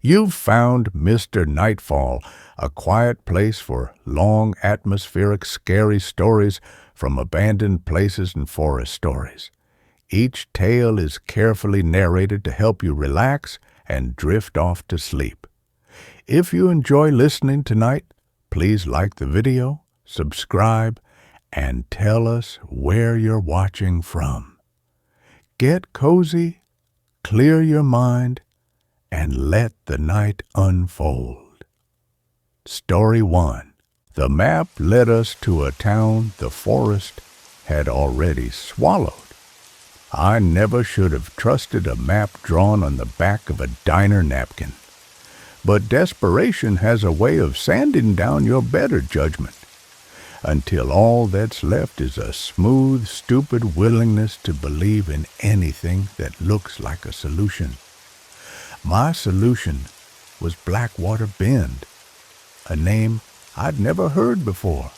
You've found Mr. Nightfall, a quiet place for long, atmospheric, scary stories from abandoned places and forest stories. Each tale is carefully narrated to help you relax and drift off to sleep. If you enjoy listening tonight, please like the video, subscribe, and tell us where you're watching from. Get cozy, clear your mind, and let the night unfold. Story 1. The map led us to a town the forest had already swallowed. I never should have trusted a map drawn on the back of a diner napkin. But desperation has a way of sanding down your better judgment, until all that's left is a smooth, stupid willingness to believe in anything that looks like a solution. My solution was Blackwater Bend, a name I'd never heard before,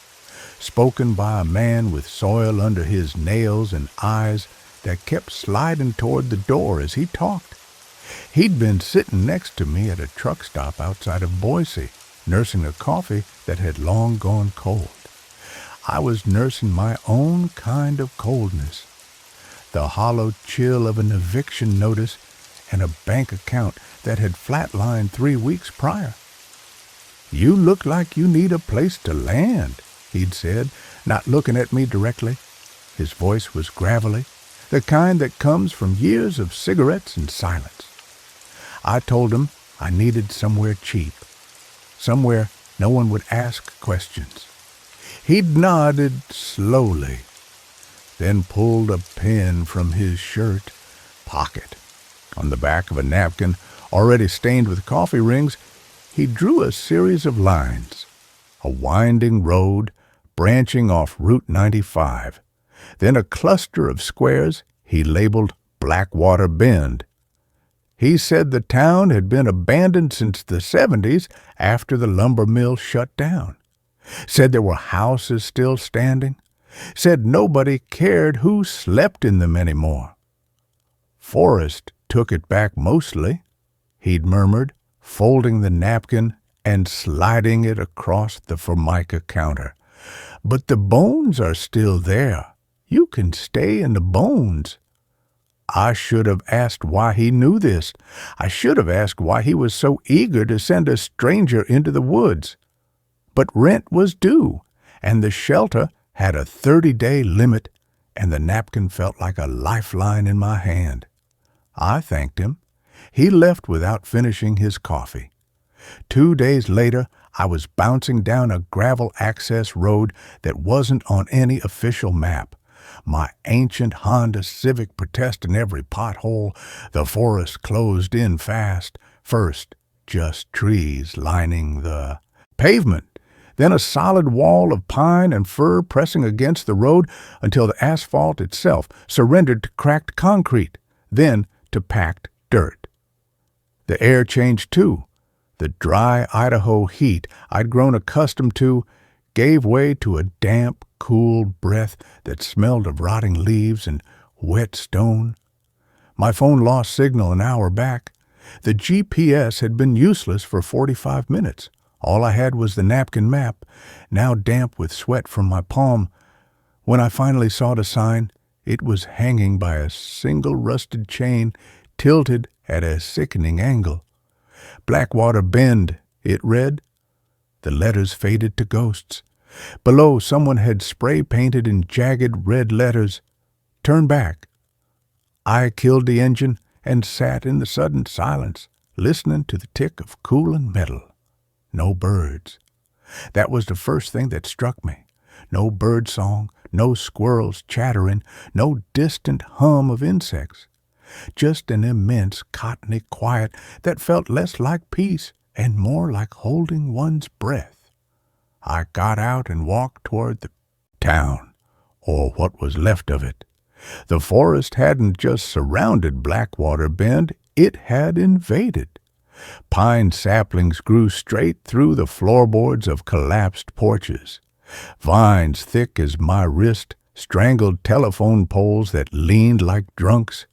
spoken by a man with soil under his nails and eyes that kept sliding toward the door as he talked. He'd been sitting next to me at a truck stop outside of Boise, nursing a coffee that had long gone cold. I was nursing my own kind of coldness, the hollow chill of an eviction notice and a bank account that had flatlined 3 weeks prior. "You look like you need a place to land," he'd said, not looking at me directly. His voice was gravelly, the kind that comes from years of cigarettes and silence. I told him I needed somewhere cheap, somewhere no one would ask questions. He'd nodded slowly, then pulled a pen from his shirt pocket. On the back of a napkin, already stained with coffee rings, he drew a series of lines. A winding road branching off Route 95. Then a cluster of squares he labeled Blackwater Bend. He said the town had been abandoned since the 70s after the lumber mill shut down. Said there were houses still standing. Said nobody cared who slept in them anymore. "Forrest took it back mostly," he'd murmured, folding the napkin and sliding it across the Formica counter. "But the bones are still there. You can stay in the bones." I should have asked why he knew this. I should have asked why he was so eager to send a stranger into the woods. But rent was due, and the shelter had a 30-day limit, and the napkin felt like a lifeline in my hand. I thanked him. He left without finishing his coffee. 2 days later, I was bouncing down a gravel access road that wasn't on any official map. My ancient Honda Civic protesting every pothole. The forest closed in fast. First, just trees lining the pavement. Then a solid wall of pine and fir pressing against the road until the asphalt itself surrendered to cracked concrete, then to packed dirt. The air changed too. The dry Idaho heat I'd grown accustomed to gave way to a damp, cool breath that smelled of rotting leaves and wet stone. My phone lost signal an hour back. The GPS had been useless for 45 minutes. All I had was the napkin map, now damp with sweat from my palm. When I finally saw the sign, it was hanging by a single rusted chain, tilted at a sickening angle. Blackwater Bend, it read. The letters faded to ghosts. Below, someone had spray-painted in jagged red letters, "Turn back." I killed the engine and sat in the sudden silence, listening to the tick of cooling metal. No birds. That was the first thing that struck me. No bird song, no squirrels chattering, no distant hum of insects. Just an immense cottony quiet that felt less like peace and more like holding one's breath. I got out and walked toward the town, or what was left of it. The forest hadn't just surrounded Blackwater Bend, it had invaded. Pine saplings grew straight through the floorboards of collapsed porches. Vines thick as my wrist strangled telephone poles that leaned like drunks.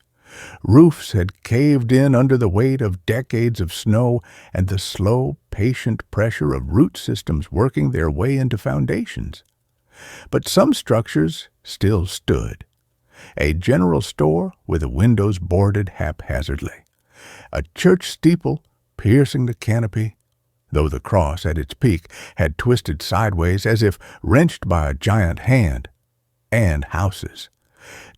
Roofs had caved in under the weight of decades of snow and the slow, patient pressure of root systems working their way into foundations. But some structures still stood. A general store with the windows boarded haphazardly. A church steeple piercing the canopy, though the cross at its peak had twisted sideways as if wrenched by a giant hand. And houses.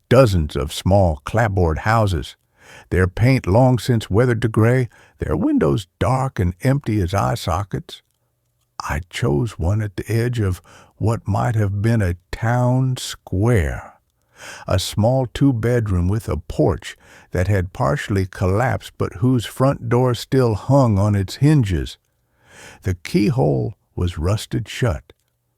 Dozens of small clapboard houses, their paint long since weathered to gray, their windows dark and empty as eye sockets. I chose one at the edge of what might have been a town square. A small two-bedroom with a porch that had partially collapsed but whose front door still hung on its hinges. The keyhole was rusted shut,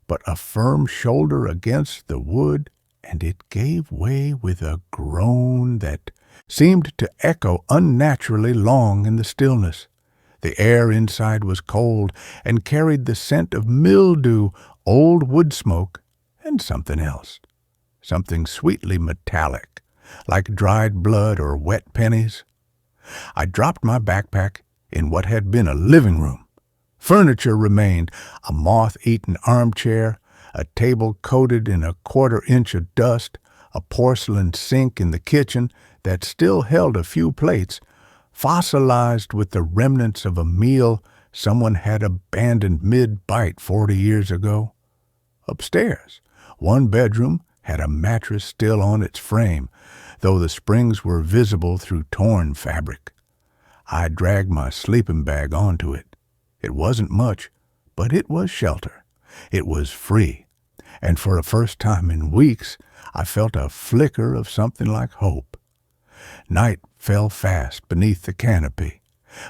but a firm shoulder against the wood, and it gave way with a groan that seemed to echo unnaturally long in the stillness. The air inside was cold and carried the scent of mildew, old wood smoke, and something else. Something sweetly metallic, like dried blood or wet pennies. I dropped my backpack in what had been a living room. Furniture remained, a moth-eaten armchair, a table coated in a quarter-inch of dust, a porcelain sink in the kitchen that still held a few plates, fossilized with the remnants of a meal someone had abandoned mid-bite 40 years ago. Upstairs, one bedroom had a mattress still on its frame, though the springs were visible through torn fabric. I dragged my sleeping bag onto it. It wasn't much, but it was shelter. It was free, and for the first time in weeks, I felt a flicker of something like hope. Night fell fast beneath the canopy.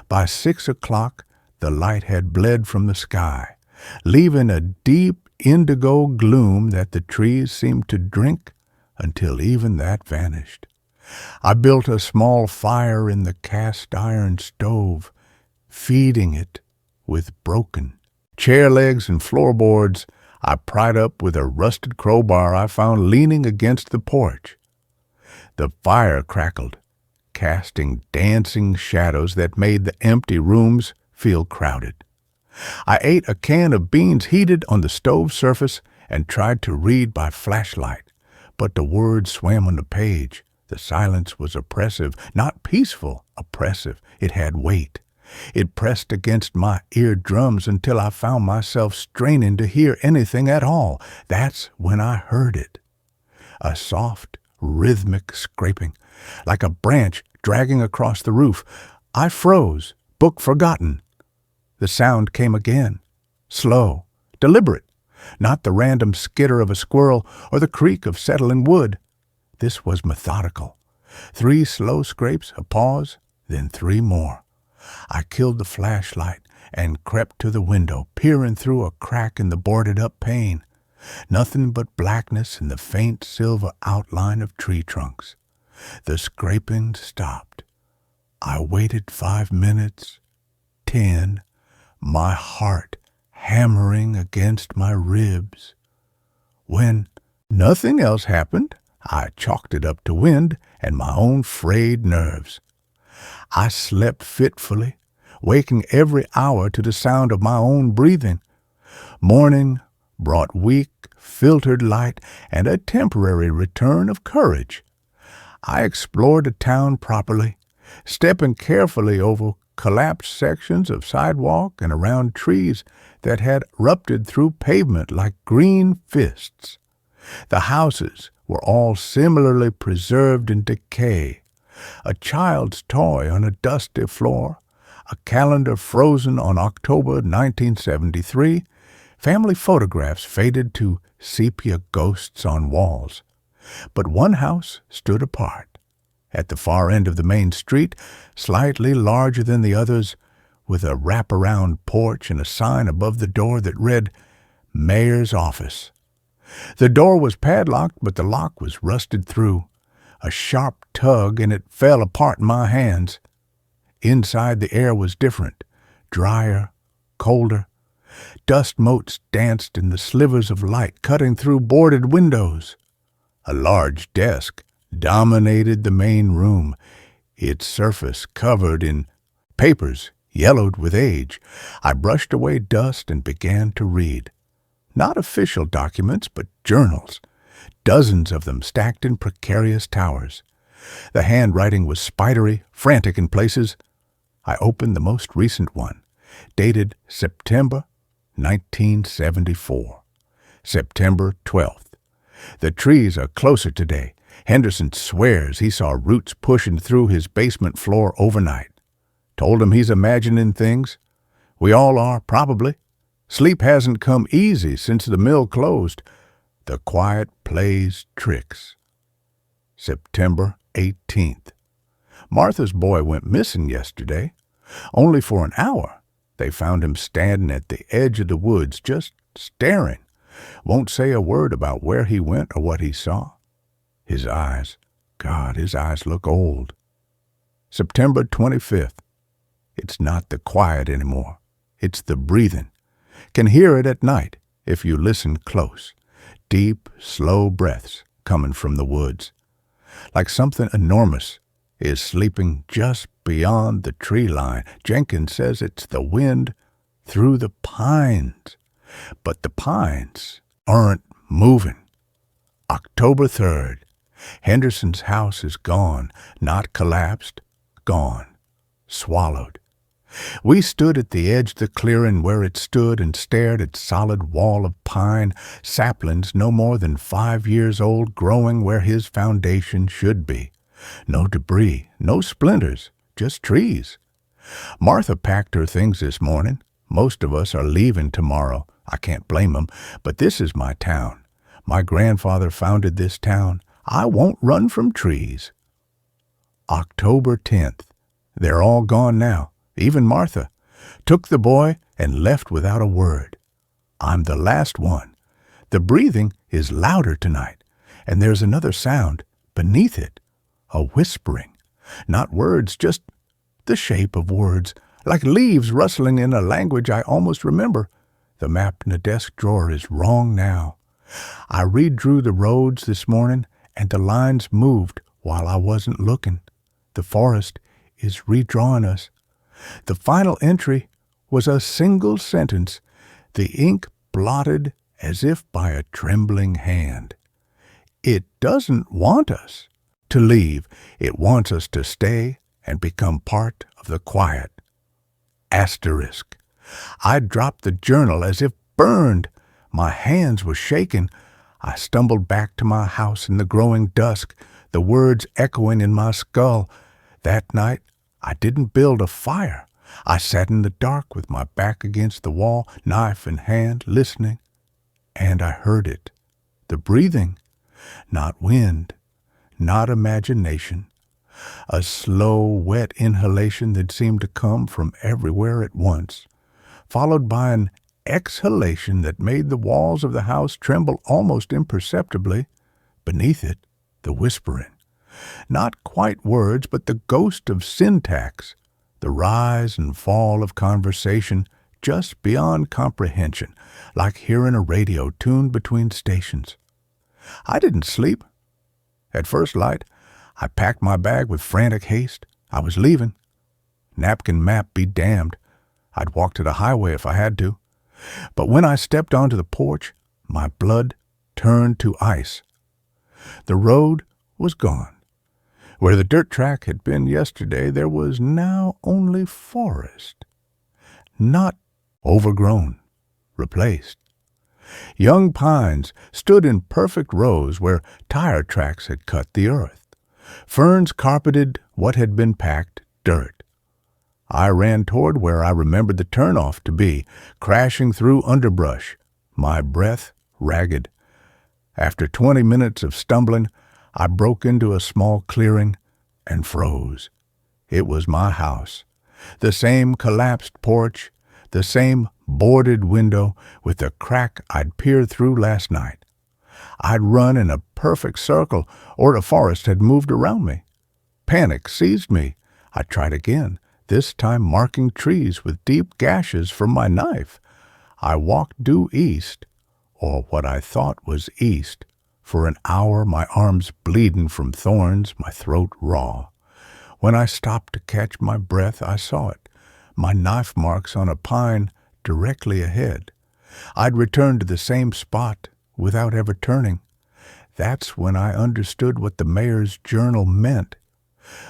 By 6 o'clock, the light had bled from the sky, leaving a deep indigo gloom that the trees seemed to drink until even that vanished. I built a small fire in the cast-iron stove, feeding it with broken chair legs and floorboards I pried up with a rusted crowbar I found leaning against the porch. The fire crackled, casting dancing shadows that made the empty rooms feel crowded. I ate a can of beans heated on the stove surface and tried to read by flashlight, but the words swam on the page. The silence was oppressive, not peaceful, oppressive. It had weight. It pressed against my eardrums until I found myself straining to hear anything at all. That's when I heard it. A soft, rhythmic scraping, like a branch dragging across the roof. I froze, book forgotten. The sound came again, slow, deliberate, not the random skitter of a squirrel or the creak of settling wood. This was methodical. 3 slow scrapes, a pause, then 3 more. I killed the flashlight and crept to the window, peering through a crack in the boarded-up pane. Nothing but blackness and the faint silver outline of tree trunks. The scraping stopped. I waited 5 minutes, 10, my heart hammering against my ribs. When nothing else happened, I chalked it up to wind and my own frayed nerves. I slept fitfully, waking every hour to the sound of my own breathing. Morning brought weak, filtered light and a temporary return of courage. I explored the town properly, stepping carefully over collapsed sections of sidewalk and around trees that had ruptured through pavement like green fists. The houses were all similarly preserved in decay. A child's toy on a dusty floor, a calendar frozen on October 1973, family photographs faded to sepia ghosts on walls. But one house stood apart, at the far end of the main street, slightly larger than the others, with a wraparound porch and a sign above the door that read, Mayor's Office. The door was padlocked, but the lock was rusted through. A sharp tug, and it fell apart in my hands. Inside, the air was different, drier, colder. Dust motes danced in the slivers of light cutting through boarded windows. A large desk dominated the main room, its surface covered in papers yellowed with age. I brushed away dust and began to read. Not official documents, but journals, dozens of them stacked in precarious towers. The handwriting was spidery, frantic in places. I opened the most recent one, dated September 1974. September 12th. The trees are closer today. Henderson swears he saw roots pushing through his basement floor overnight. Told him he's imagining things. We all are, probably. Sleep hasn't come easy since the mill closed. The quiet plays tricks. September 18th. Martha's boy went missing yesterday. Only for an hour. They found him standing at the edge of the woods, just staring. Won't say a word about where he went or what he saw. His eyes, God, his eyes look old. September 25th. It's not the quiet anymore. It's the breathing. Can hear it at night if you listen close. Deep, slow breaths coming from the woods. Like something enormous is sleeping just beyond the tree line. Jenkins says it's the wind through the pines. But the pines aren't moving. October 3rd. Henderson's house is gone. Not collapsed. Gone. Swallowed. We stood at the edge of the clearing where it stood and stared at solid wall of pine, saplings no more than 5 years old growing where his foundation should be. No debris, no splinters, just trees. Martha packed her things this morning. Most of us are leaving tomorrow. I can't blame 'em, but this is my town. My grandfather founded this town. I won't run from trees. October 10th. They're all gone now. Even Martha. Took the boy and left without a word. I'm the last one. The breathing is louder tonight, and there's another sound beneath it. A whispering. Not words, just the shape of words, like leaves rustling in a language I almost remember. The map in the desk drawer is wrong now. I redrew the roads this morning, and the lines moved while I wasn't looking. The forest is redrawing us. The final entry was a single sentence, the ink blotted as if by a trembling hand. It doesn't want us to leave. It wants us to stay and become part of the quiet. Asterisk. I dropped the journal as if burned. My hands were shaking. I stumbled back to my house in the growing dusk, the words echoing in my skull. That night, I didn't build a fire. I sat in the dark with my back against the wall, knife in hand, listening. And I heard it. The breathing. Not wind. Not imagination. A slow, wet inhalation that seemed to come from everywhere at once, followed by an exhalation that made the walls of the house tremble almost imperceptibly. Beneath it, the whispering. Not quite words, but the ghost of syntax, the rise and fall of conversation just beyond comprehension, like hearing a radio tuned between stations. I didn't sleep. At first light, I packed my bag with frantic haste. I was leaving. Napkin map be damned. I'd walk to the highway if I had to. But when I stepped onto the porch, my blood turned to ice. The road was gone. Where the dirt track had been yesterday, there was now only forest. Not overgrown, replaced. Young pines stood in perfect rows where tire tracks had cut the earth. Ferns carpeted what had been packed dirt. I ran toward where I remembered the turnoff to be, crashing through underbrush, my breath ragged. After 20 minutes of stumbling, I broke into a small clearing and froze. It was my house. The same collapsed porch, the same boarded window with the crack I'd peered through last night. I'd run in a perfect circle, or the forest had moved around me. Panic seized me. I tried again, this time marking trees with deep gashes from my knife. I walked due east, or what I thought was east, for an hour, my arms bleeding from thorns, my throat raw. When I stopped to catch my breath, I saw it, my knife marks on a pine directly ahead. I'd returned to the same spot without ever turning. That's when I understood what the mayor's journal meant.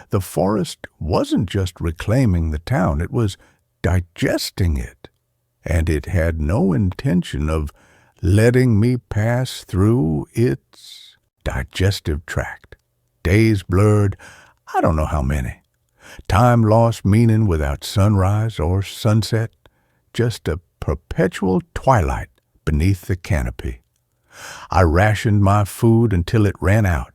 The forest wasn't just reclaiming the town, it was digesting it. And it had no intention of letting me pass through its digestive tract. Days blurred, I don't know how many. Time lost meaning without sunrise or sunset, just a perpetual twilight beneath the canopy. I rationed my food until it ran out,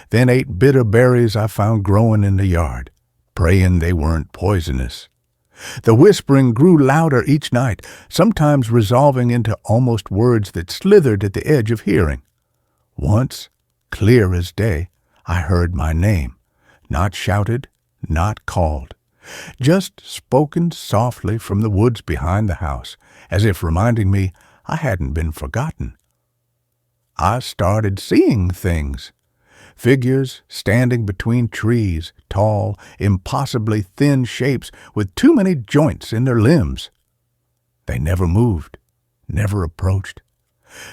then ate bitter berries I found growing in the yard, praying they weren't poisonous. The whispering grew louder each night, sometimes resolving into almost words that slithered at the edge of hearing. Once, clear as day, I heard my name, not shouted, not called, just spoken softly from the woods behind the house, as if reminding me I hadn't been forgotten. I started seeing things. Figures standing between trees, tall, impossibly thin shapes with too many joints in their limbs. They never moved, never approached,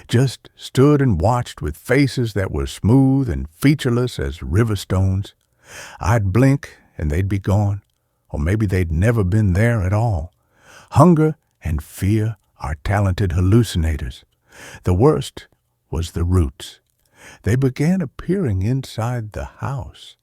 just stood and watched with faces that were smooth and featureless as river stones. I'd blink and they'd be gone, or maybe they'd never been there at all. Hunger and fear are talented hallucinators. The worst was the roots. They began appearing inside the house.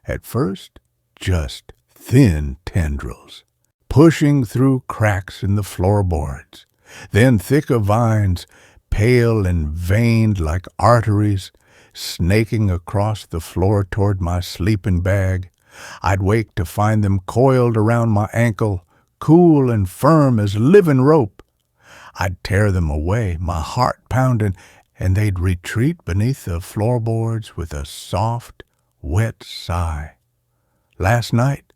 At first, just thin tendrils, pushing through cracks in the floorboards. Then thicker vines, pale and veined like arteries, snaking across the floor toward my sleeping bag. I'd wake to find them coiled around my ankle, cool and firm as living rope. I'd tear them away, my heart pounding, and they'd retreat beneath the floorboards with a soft, wet sigh. Last night,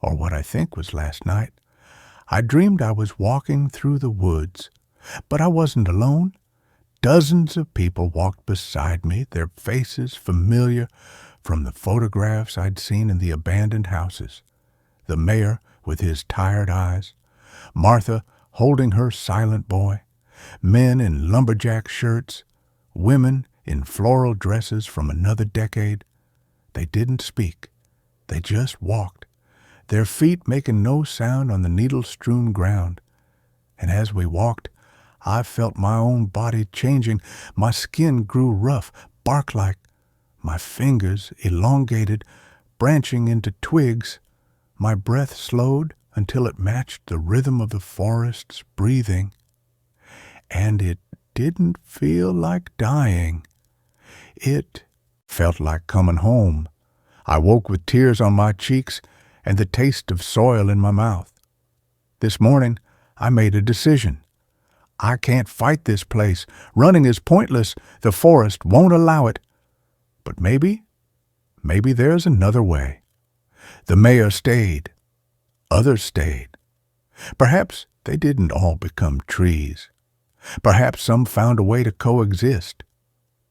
or what I think was last night, I dreamed I was walking through the woods, but I wasn't alone. Dozens of people walked beside me, their faces familiar from the photographs I'd seen in the abandoned houses. The mayor with his tired eyes, Martha holding her silent boy, men in lumberjack shirts, women in floral dresses from another decade. They didn't speak. They just walked, their feet making no sound on the needle-strewn ground. And as we walked, I felt my own body changing. My skin grew rough, bark-like. My fingers elongated, branching into twigs. My breath slowed until it matched the rhythm of the forest's breathing. And it didn't feel like dying. It felt like coming home. I woke with tears on my cheeks and the taste of soil in my mouth. This morning, I made a decision. I can't fight this place. Running is pointless. The forest won't allow it. But maybe there's another way. The mayor stayed. Others stayed. Perhaps they didn't all become trees. Perhaps some found a way to coexist,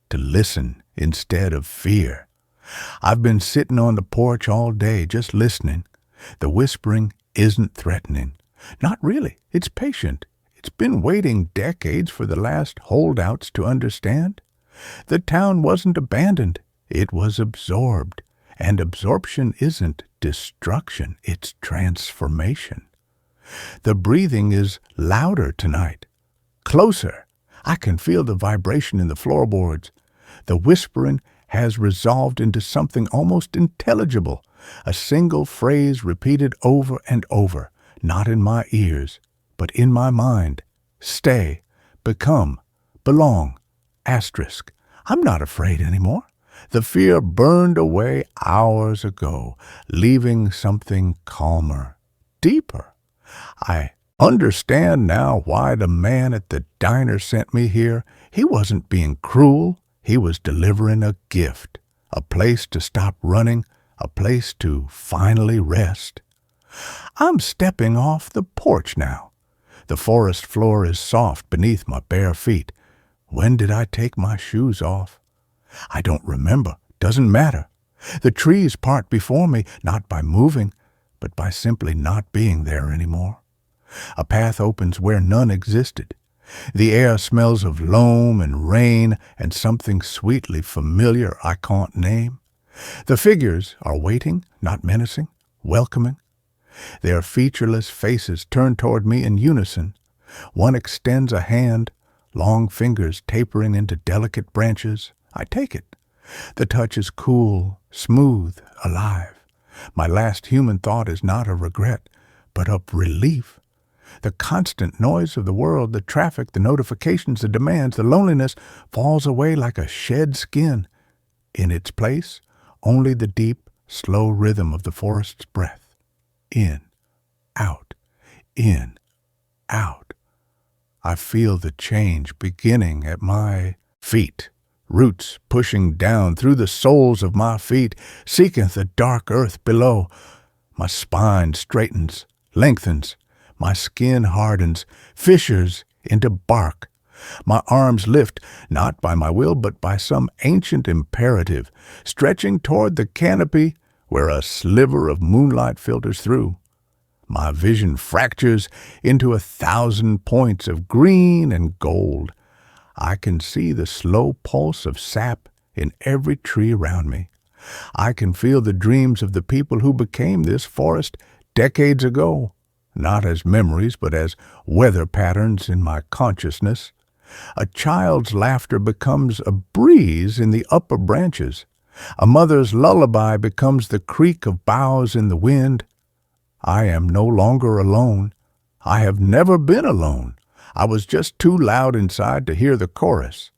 to listen instead of fear. I've been sitting on the porch all day just listening. The whispering isn't threatening. Not really. It's patient. It's been waiting decades for the last holdouts to understand. The town wasn't abandoned. It was absorbed. And absorption isn't destruction. It's transformation. The breathing is louder tonight. Closer. I can feel the vibration in the floorboards. The whispering has resolved into something almost intelligible, a single phrase repeated over and over, not in my ears, but in my mind. Stay, become, belong, asterisk. I'm not afraid anymore. The fear burned away hours ago, leaving something calmer, deeper. I understand now why the man at the diner sent me here. He wasn't being cruel. He was delivering a gift, a place to stop running, a place to finally rest. I'm stepping off the porch now. The forest floor is soft beneath my bare feet. When did I take my shoes off? I don't remember. Doesn't matter. The trees part before me, not by moving, but by simply not being there anymore. A path opens where none existed. The air smells of loam and rain and something sweetly familiar I can't name. The figures are waiting, not menacing, welcoming. Their featureless faces turn toward me in unison. One extends a hand, long fingers tapering into delicate branches. I take it. The touch is cool, smooth, alive. My last human thought is not of regret, but of relief. The constant noise of the world, the traffic, the notifications, the demands, the loneliness falls away like a shed skin. In its place, only the deep, slow rhythm of the forest's breath. In, out, in, out. I feel the change beginning at my feet. Roots pushing down through the soles of my feet, seeking the dark earth below. My spine straightens, lengthens. My skin hardens, fissures into bark. My arms lift, not by my will, but by some ancient imperative, stretching toward the canopy where a sliver of moonlight filters through. My vision fractures into 1,000 points of green and gold. I can see the slow pulse of sap in every tree around me. I can feel the dreams of the people who became this forest decades ago, not as memories, but as weather patterns in my consciousness. A child's laughter becomes a breeze in the upper branches. A mother's lullaby becomes the creak of boughs in the wind. I am no longer alone. I have never been alone. I was just too loud inside to hear the chorus.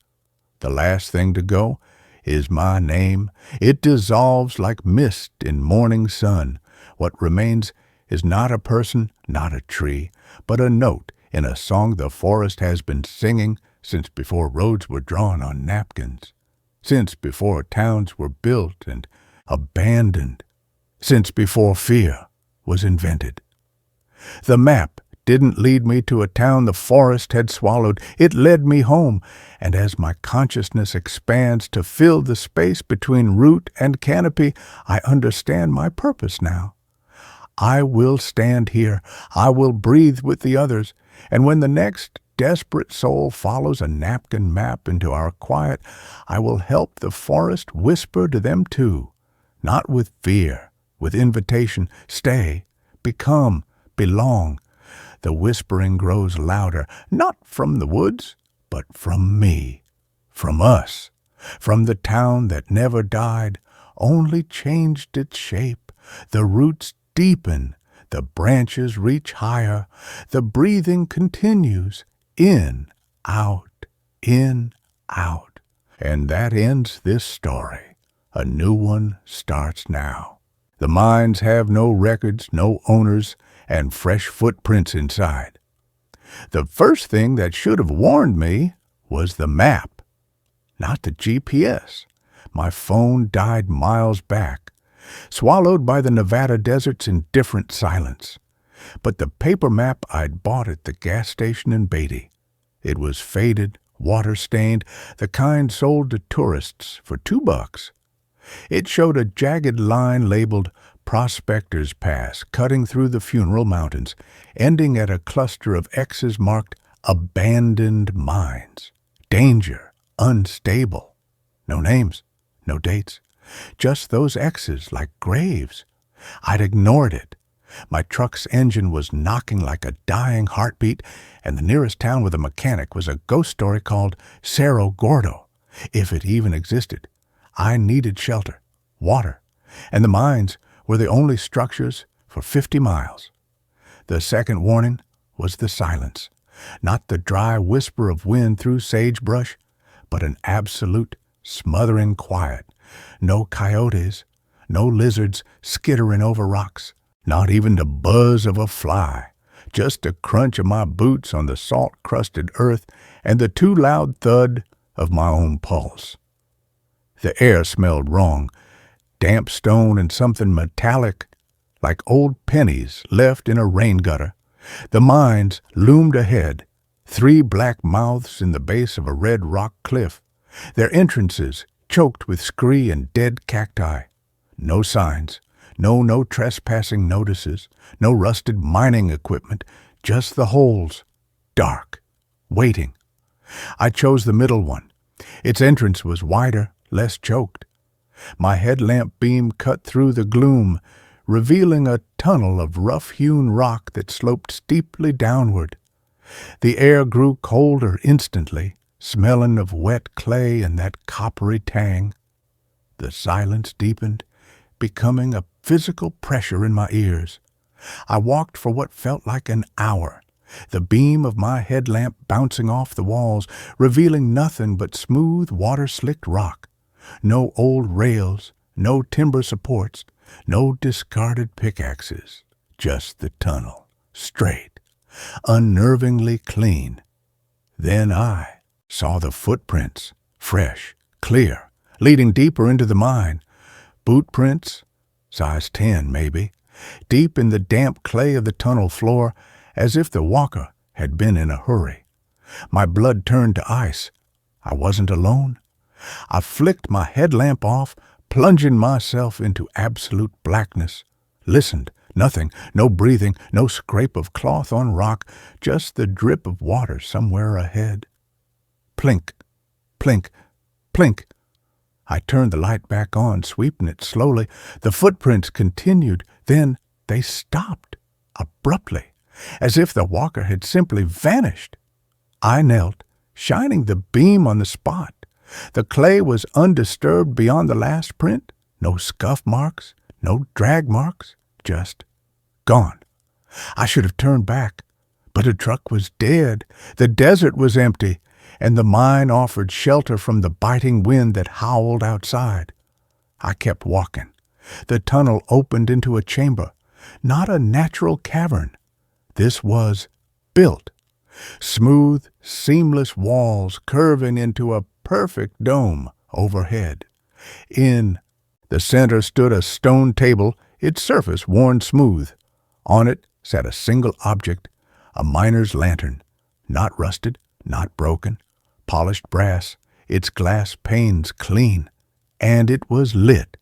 The last thing to go is my name. It dissolves like mist in morning sun. What remains is not a person, not a tree, but a note in a song the forest has been singing since before roads were drawn on napkins, since before towns were built and abandoned, since before fear was invented. The map didn't lead me to a town the forest had swallowed. It led me home, and as my consciousness expands to fill the space between root and canopy, I understand my purpose now. I will stand here. I will breathe with the others, and when the next desperate soul follows a napkin map into our quiet, I will help the forest whisper to them too, not with fear, with invitation, stay, become, belong. The whispering grows louder, not from the woods, but from me, from us, from the town that never died, only changed its shape. The roots deepen, the branches reach higher, the breathing continues, in, out, in, out. And that ends this story. A new one starts now. The mines have no records, no owners, and fresh footprints inside. The first thing that should have warned me was the map, not the GPS. My phone died miles back, swallowed by the Nevada desert's indifferent silence. But the paper map I'd bought at the gas station in Beatty. It was faded, water-stained, the kind sold to tourists for $2. It showed a jagged line labeled Prospector's Pass, cutting through the Funeral Mountains, ending at a cluster of X's marked Abandoned Mines. Danger, unstable. No names, no dates. Just those X's like graves. I'd ignored it. My truck's engine was knocking like a dying heartbeat, and the nearest town with a mechanic was a ghost story called Cerro Gordo, if it even existed. I needed shelter, water, and the mines were the only structures for 50 miles. The second warning was the silence, not the dry whisper of wind through sagebrush, but an absolute, smothering quiet. No coyotes, no lizards skittering over rocks, not even the buzz of a fly, just the crunch of my boots on the salt-crusted earth and the too loud thud of my own pulse. The air smelled wrong, damp stone and something metallic, like old pennies left in a rain gutter. The mines loomed ahead, 3 black mouths in the base of a red rock cliff, their entrances choked with scree and dead cacti. No signs, no trespassing notices, no rusted mining equipment, just the holes, dark, waiting. I chose the middle one. Its entrance was wider, less choked. My headlamp beam cut through the gloom, revealing a tunnel of rough-hewn rock that sloped steeply downward. The air grew colder instantly, smelling of wet clay and that coppery tang. The silence deepened, becoming a physical pressure in my ears. I walked for what felt like an hour, the beam of my headlamp bouncing off the walls, revealing nothing but smooth, water-slicked rock. No old rails, no timber supports, no discarded pickaxes, just the tunnel, straight, unnervingly clean. Then I saw the footprints, fresh, clear, leading deeper into the mine. Boot prints, size 10 maybe, deep in the damp clay of the tunnel floor, as if the walker had been in a hurry. My blood turned to ice. I wasn't alone. I flicked my headlamp off, plunging myself into absolute blackness. Listened. Nothing. No breathing. No scrape of cloth on rock. Just the drip of water somewhere ahead. Plink. Plink. Plink. I turned the light back on, sweeping it slowly. The footprints continued. Then they stopped, abruptly, as if the walker had simply vanished. I knelt, shining the beam on the spot. The clay was undisturbed beyond the last print. No scuff marks, no drag marks, just gone. I should have turned back, but the truck was dead. The desert was empty, and the mine offered shelter from the biting wind that howled outside. I kept walking. The tunnel opened into a chamber, not a natural cavern. This was built. Smooth, seamless walls curving into a perfect dome overhead. In the center stood a stone table, its surface worn smooth. On it sat a single object, a miner's lantern, not rusted, not broken, polished brass, its glass panes clean, and it was lit.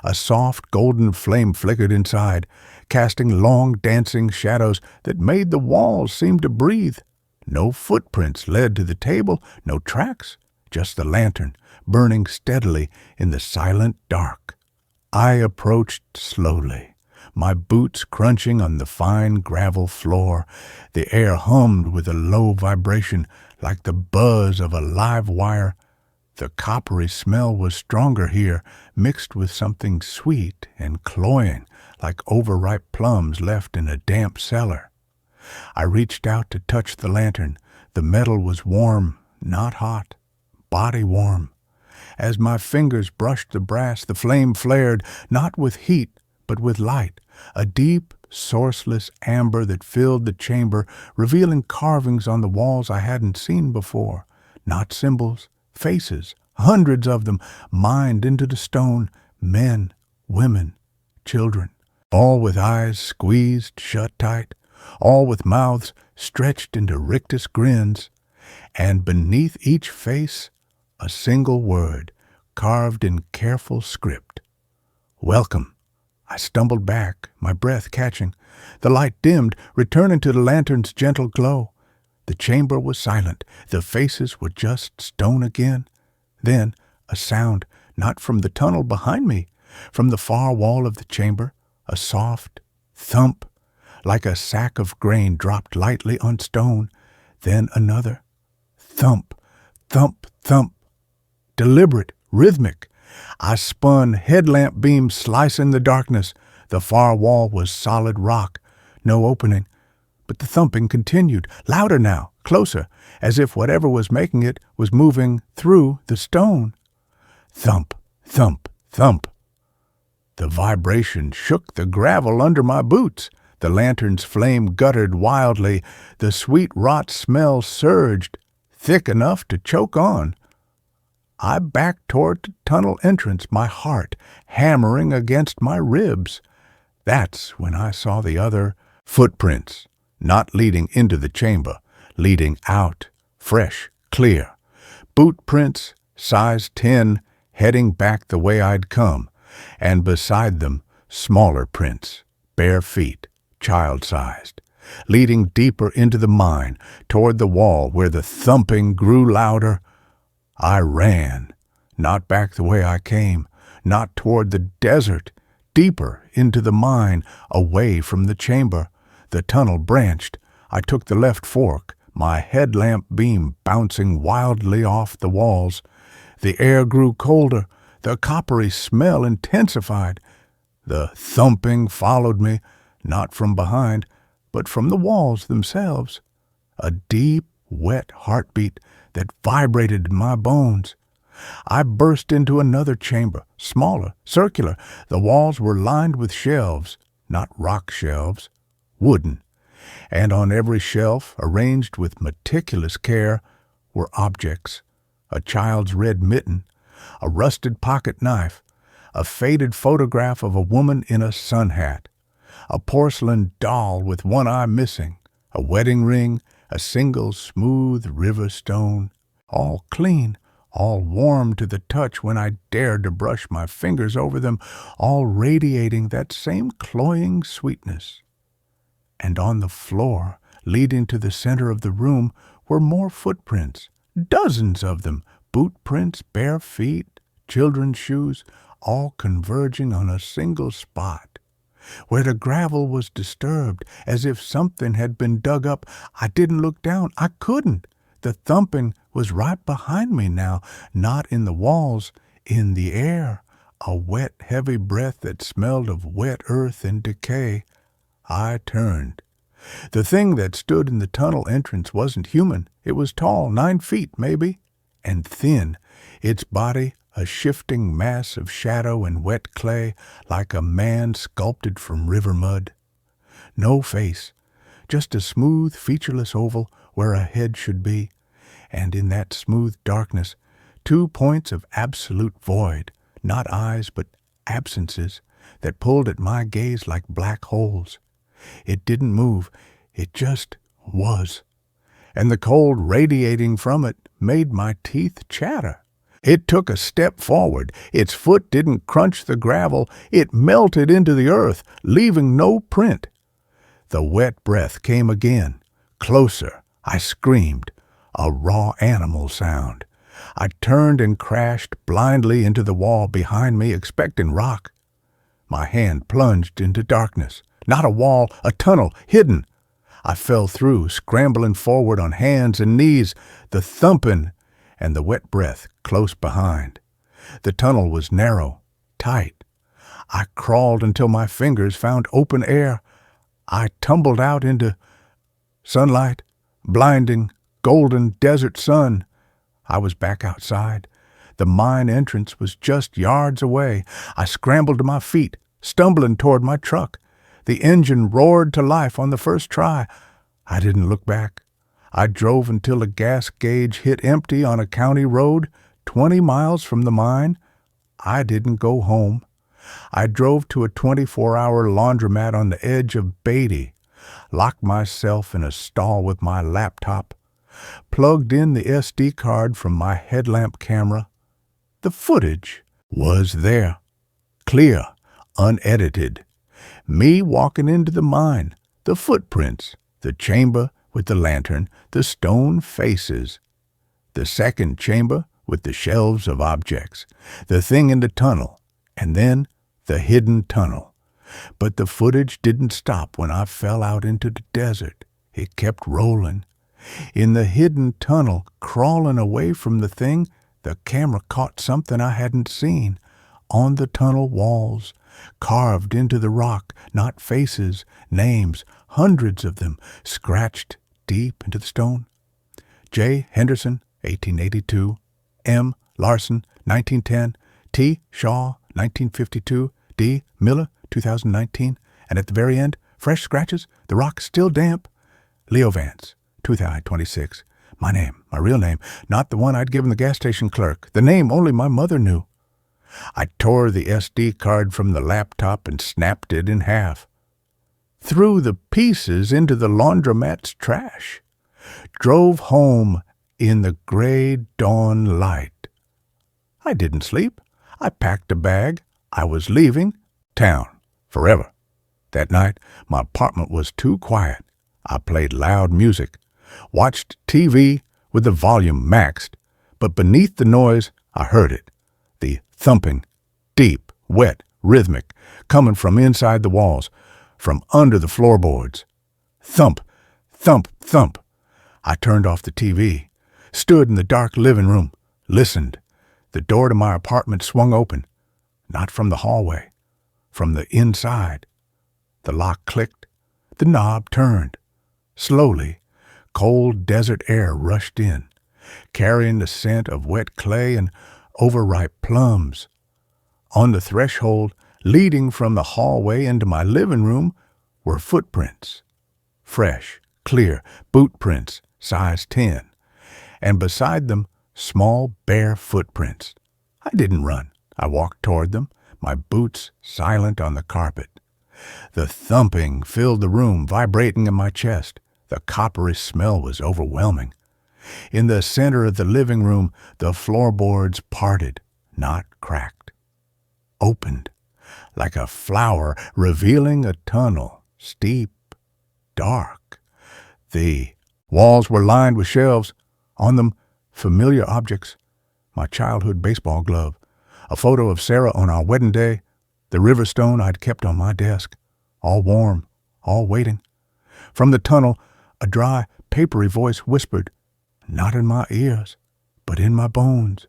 A soft golden flame flickered inside, casting long dancing shadows that made the walls seem to breathe. No footprints led to the table, no tracks, just the lantern, burning steadily in the silent dark. I approached slowly, my boots crunching on the fine gravel floor. The air hummed with a low vibration, like the buzz of a live wire. The coppery smell was stronger here, mixed with something sweet and cloying, like overripe plums left in a damp cellar. I reached out to touch the lantern. The metal was warm, not hot, body warm. As my fingers brushed the brass, the flame flared, not with heat, but with light, a deep, sourceless amber that filled the chamber, revealing carvings on the walls I hadn't seen before. Not symbols, faces, hundreds of them, mined into the stone, men, women, children, all with eyes squeezed shut tight, all with mouths stretched into rictus grins, and beneath each face a single word, carved in careful script. Welcome. I stumbled back, my breath catching. The light dimmed, returning to the lantern's gentle glow. The chamber was silent. The faces were just stone again. Then a sound, not from the tunnel behind me, from the far wall of the chamber, a soft thump, like a sack of grain dropped lightly on stone. Then another thump, thump, thump, deliberate, rhythmic. I spun, headlamp beam slicing the darkness. The far wall was solid rock, no opening. But the thumping continued, louder now, closer, as if whatever was making it was moving through the stone. Thump, thump, thump. The vibration shook the gravel under my boots. The lantern's flame guttered wildly. The sweet rot smell surged, thick enough to choke on. I backed toward the tunnel entrance, my heart hammering against my ribs. That's when I saw the other footprints, not leading into the chamber, leading out, fresh, clear. Boot prints, size 10, heading back the way I'd come. and beside them smaller prints, bare feet, child-sized, leading deeper into the mine toward the wall where the thumping grew louder. I ran, not back the way I came, not toward the desert, deeper into the mine, away from the chamber. The tunnel branched. I took the left fork, my headlamp beam bouncing wildly off the walls. The air grew colder. The coppery smell intensified. The thumping followed me, not from behind, but from the walls themselves. A deep, wet heartbeat that vibrated in my bones. I burst into another chamber, smaller, circular. The walls were lined with shelves, not rock shelves, wooden. And on every shelf, arranged with meticulous care, were objects. A child's red mitten, a rusted pocket knife, a faded photograph of a woman in a sun hat, a porcelain doll with one eye missing, a wedding ring, a single smooth river stone, all clean, all warm to the touch when I dared to brush my fingers over them, all radiating that same cloying sweetness. And on the floor, leading to the center of the room, were more footprints, dozens of them, boot prints, bare feet, children's shoes, all converging on a single spot. Where the gravel was disturbed, as if something had been dug up, I didn't look down. I couldn't. The thumping was right behind me now, not in the walls, in the air, a wet, heavy breath that smelled of wet earth and decay. I turned. The thing that stood in the tunnel entrance wasn't human. It was tall, 9 feet maybe, and thin, its body a shifting mass of shadow and wet clay, like a man sculpted from river mud. No face, just a smooth, featureless oval where a head should be, and in that smooth darkness, 2 points of absolute void, not eyes but absences, that pulled at my gaze like black holes. It didn't move, it just was, and the cold radiating from it made my teeth chatter. It took a step forward. Its foot didn't crunch the gravel. It melted into the earth, leaving no print. The wet breath came again. Closer. I screamed. A raw animal sound. I turned and crashed blindly into the wall behind me, expecting rock. My hand plunged into darkness. Not a wall, a tunnel, hidden. I fell through, scrambling forward on hands and knees, the thumping and the wet breath close behind. The tunnel was narrow, tight. I crawled until my fingers found open air. I tumbled out into sunlight, blinding, golden desert sun. I was back outside. The mine entrance was just yards away. I scrambled to my feet, stumbling toward my truck. The engine roared to life on the first try. I didn't look back. I drove until the gas gauge hit empty on a county road, 20 miles from the mine. I didn't go home. I drove to a 24-hour laundromat on the edge of Beatty, locked myself in a stall with my laptop, plugged in the SD card from my headlamp camera. The footage was there, clear, unedited. Me walking into the mine, the footprints, the chamber with the lantern, the stone faces, the second chamber with the shelves of objects, the thing in the tunnel, and then the hidden tunnel. But the footage didn't stop when I fell out into the desert. It kept rolling. In the hidden tunnel, crawling away from the thing, the camera caught something I hadn't seen. On the tunnel walls, carved into the rock, not faces, names, hundreds of them, scratched deep into the stone. J. Henderson, 1882. M. Larson, 1910. T. Shaw, 1952. D. Miller, 2019. And at the very end, fresh scratches, the rock still damp. Leo Vance, 2026. My name, my real name, not the one I'd given the gas station clerk, the name only my mother knew. I tore the SD card from the laptop and snapped it in half. Threw the pieces into the laundromat's trash. Drove home in the gray dawn light. I didn't sleep. I packed a bag. I was leaving town forever. That night, my apartment was too quiet. I played loud music, watched TV with the volume maxed, but beneath the noise, I heard it. The thumping, deep, wet, rhythmic, coming from inside the walls, from under the floorboards. Thump, thump, thump. I turned off the TV, stood in the dark living room, listened. The door to my apartment swung open, not from the hallway, from the inside. The lock clicked, the knob turned. Slowly, cold desert air rushed in, carrying the scent of wet clay and overripe plums. On the threshold, leading from the hallway into my living room, were footprints. Fresh, clear boot prints, size 10. And beside them, small, bare footprints. I didn't run. I walked toward them, my boots silent on the carpet. The thumping filled the room, vibrating in my chest. The coppery smell was overwhelming. In the center of the living room, the floorboards parted, not cracked. Opened, like a flower revealing a tunnel, steep, dark. The walls were lined with shelves, on them familiar objects, my childhood baseball glove, a photo of Sarah on our wedding day, the river stone I'd kept on my desk, all warm, all waiting. From the tunnel, a dry, papery voice whispered, not in my ears, but in my bones.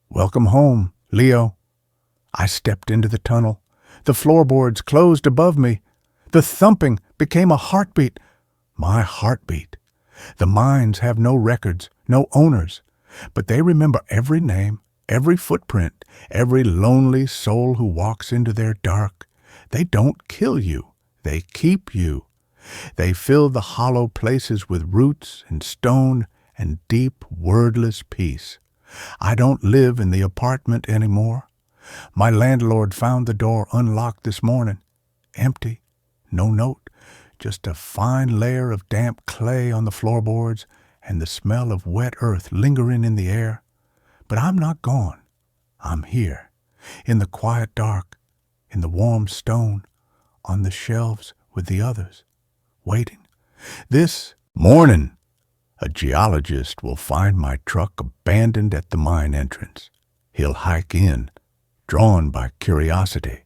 Welcome home, Leo. I stepped into the tunnel. The floorboards closed above me. The thumping became a heartbeat. My heartbeat. The mines have no records, no owners, but they remember every name, every footprint, every lonely soul who walks into their dark. They don't kill you. They keep you. They fill the hollow places with roots and stone and deep, wordless peace. I don't live in the apartment anymore. My landlord found the door unlocked this morning. Empty. No note. Just a fine layer of damp clay on the floorboards and the smell of wet earth lingering in the air. But I'm not gone. I'm here, in the quiet dark, in the warm stone, on the shelves with the others, waiting. This morning, a geologist will find my truck abandoned at the mine entrance. He'll hike in, drawn by curiosity.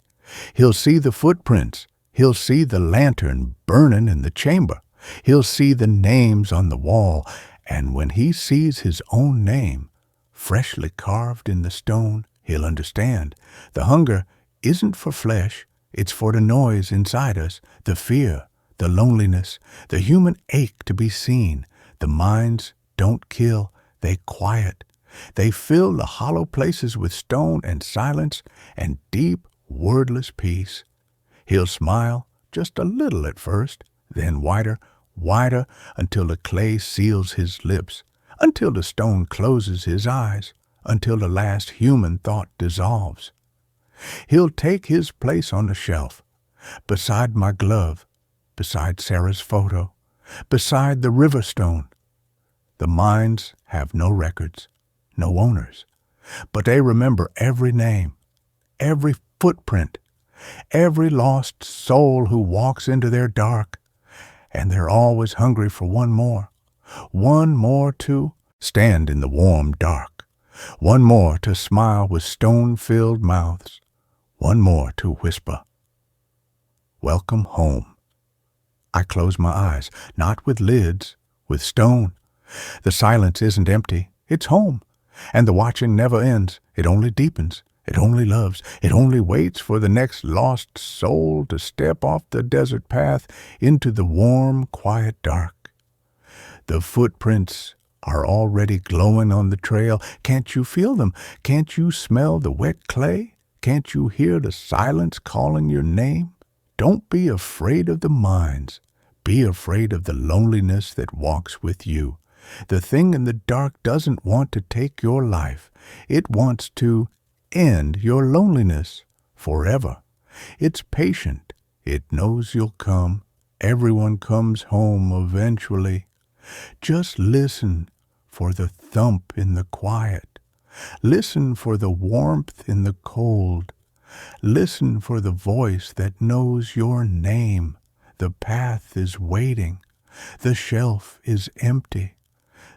He'll see the footprints. He'll see the lantern burning in the chamber. He'll see the names on the wall, and when he sees his own name, freshly carved in the stone, he'll understand. The hunger isn't for flesh, it's for the noise inside us, the fear, the loneliness, the human ache to be seen. The mines don't kill, they quiet. They fill the hollow places with stone and silence and deep, wordless peace. He'll smile just a little at first, then wider, wider, until the clay seals his lips, until the stone closes his eyes, until the last human thought dissolves. He'll take his place on the shelf, beside my glove, beside Sarah's photo, beside the river stone. The mines have no records, no owners, but they remember every name, every footprint, every lost soul who walks into their dark, and they're always hungry for one more to stand in the warm dark, one more to smile with stone-filled mouths, one more to whisper, welcome home. I close my eyes, not with lids, with stone. The silence isn't empty, it's home, and the watching never ends, it only deepens. It only loves. It only waits for the next lost soul to step off the desert path into the warm, quiet dark. The footprints are already glowing on the trail. Can't you feel them? Can't you smell the wet clay? Can't you hear the silence calling your name? Don't be afraid of the mines. Be afraid of the loneliness that walks with you. The thing in the dark doesn't want to take your life. It wants to end your loneliness forever. It's patient. It knows you'll come. Everyone comes home eventually. Just listen for the thump in the quiet. Listen for the warmth in the cold. Listen for the voice that knows your name. The path is waiting. The shelf is empty.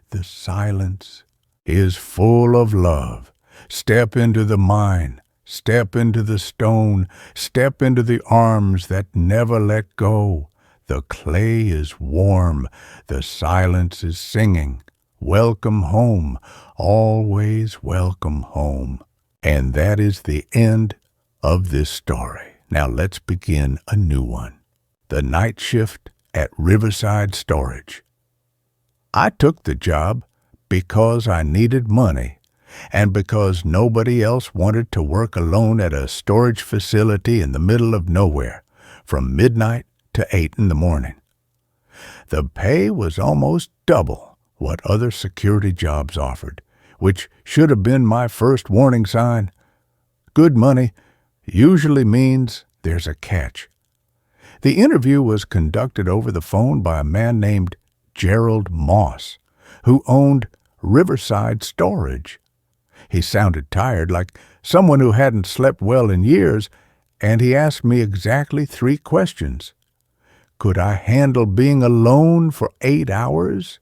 The silence is full of love. Step into the mine. Step into the stone. Step into the arms that never let go. The clay is warm. The silence is singing. Welcome home. Always welcome home. And that is the end of this story. Now let's begin a new one. The night shift at Riverside Storage. I took the job because I needed money and because nobody else wanted to work alone at a storage facility in the middle of nowhere from midnight to 8 in the morning. The pay was almost double what other security jobs offered, which should have been my first warning sign. Good money usually means there's a catch. The interview was conducted over the phone by a man named Gerald Moss, who owned Riverside Storage. He sounded tired, like someone who hadn't slept well in years, and he asked me exactly 3 questions. Could I handle being alone for 8 hours?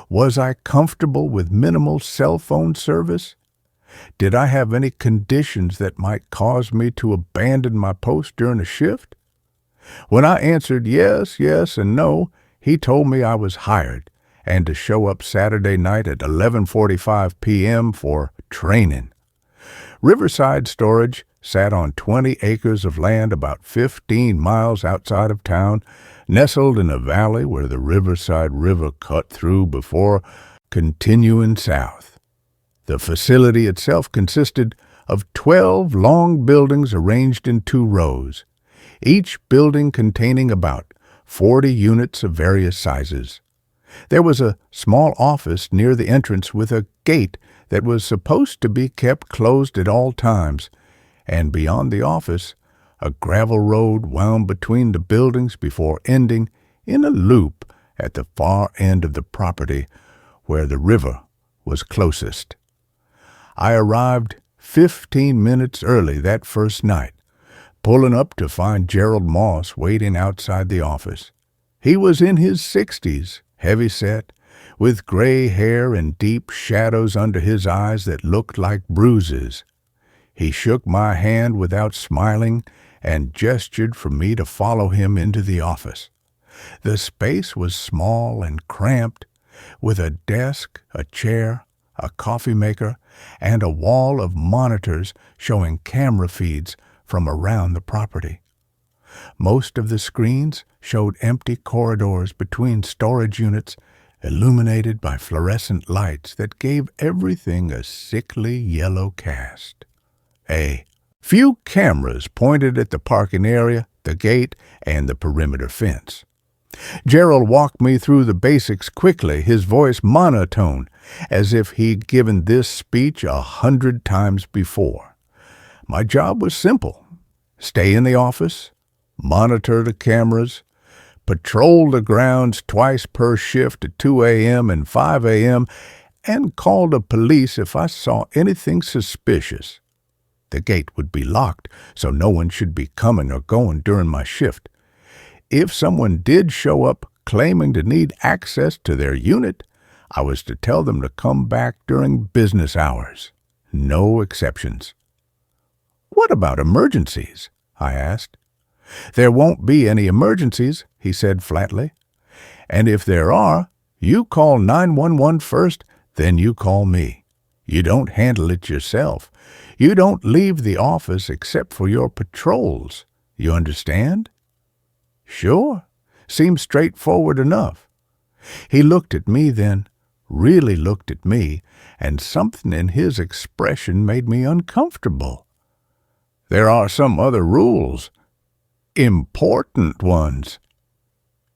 Was I comfortable with minimal cell phone service? Did I have any conditions that might cause me to abandon my post during a shift? When I answered yes, yes, and no, he told me I was hired and to show up Saturday night at 11:45 p.m. for training. Riverside Storage sat on 20 acres of land about 15 miles outside of town, nestled in a valley where the Riverside River cut through before continuing south. The facility itself consisted of 12 long buildings arranged in 2 rows, each building containing about 40 units of various sizes. There was a small office near the entrance with a gate that was supposed to be kept closed at all times, and beyond the office, a gravel road wound between the buildings before ending in a loop at the far end of the property where the river was closest. I arrived 15 minutes early that first night, pulling up to find Gerald Moss waiting outside the office. He was in his 60s, heavy-set, with gray hair and deep shadows under his eyes that looked like bruises. He shook my hand without smiling and gestured for me to follow him into the office. The space was small and cramped, with a desk, a chair, a coffee maker, and a wall of monitors showing camera feeds from around the property. Most of the screens showed empty corridors between storage units, illuminated by fluorescent lights that gave everything a sickly yellow cast. A few cameras pointed at the parking area, the gate, and the perimeter fence. Gerald walked me through the basics quickly, his voice monotone, as if he'd given this speech 100 times before. My job was simple. Stay in the office, monitor the cameras, patrol the grounds twice per shift at 2 a.m. and 5 a.m., and call the police if I saw anything suspicious. The gate would be locked, so no one should be coming or going during my shift. If someone did show up claiming to need access to their unit, I was to tell them to come back during business hours. No exceptions. "What about emergencies?" I asked. "There won't be any emergencies," he said flatly. "And if there are, you call 911 first, then you call me. You don't handle it yourself. You don't leave the office except for your patrols. You understand?" "Sure. Seems straightforward enough." He looked at me then, really looked at me, and something in his expression made me uncomfortable. "There are some other rules. Important ones.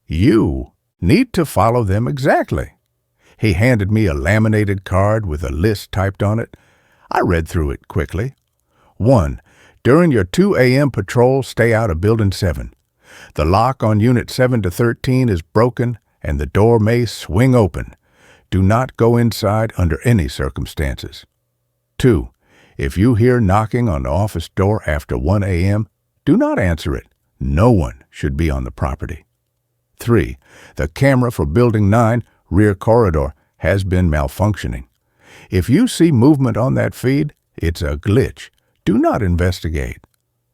You need to follow them exactly." He handed me a laminated card with a list typed on it. I read through it quickly. 1. During your 2 a.m. patrol, stay out of Building 7. The lock on Unit 7 to 13 is broken and the door may swing open. Do not go inside under any circumstances. 2. If you hear knocking on the office door after 1 a.m., do not answer it. No one should be on the property. 3. The camera for Building 9, rear corridor, has been malfunctioning. If you see movement on that feed, it's a glitch. Do not investigate.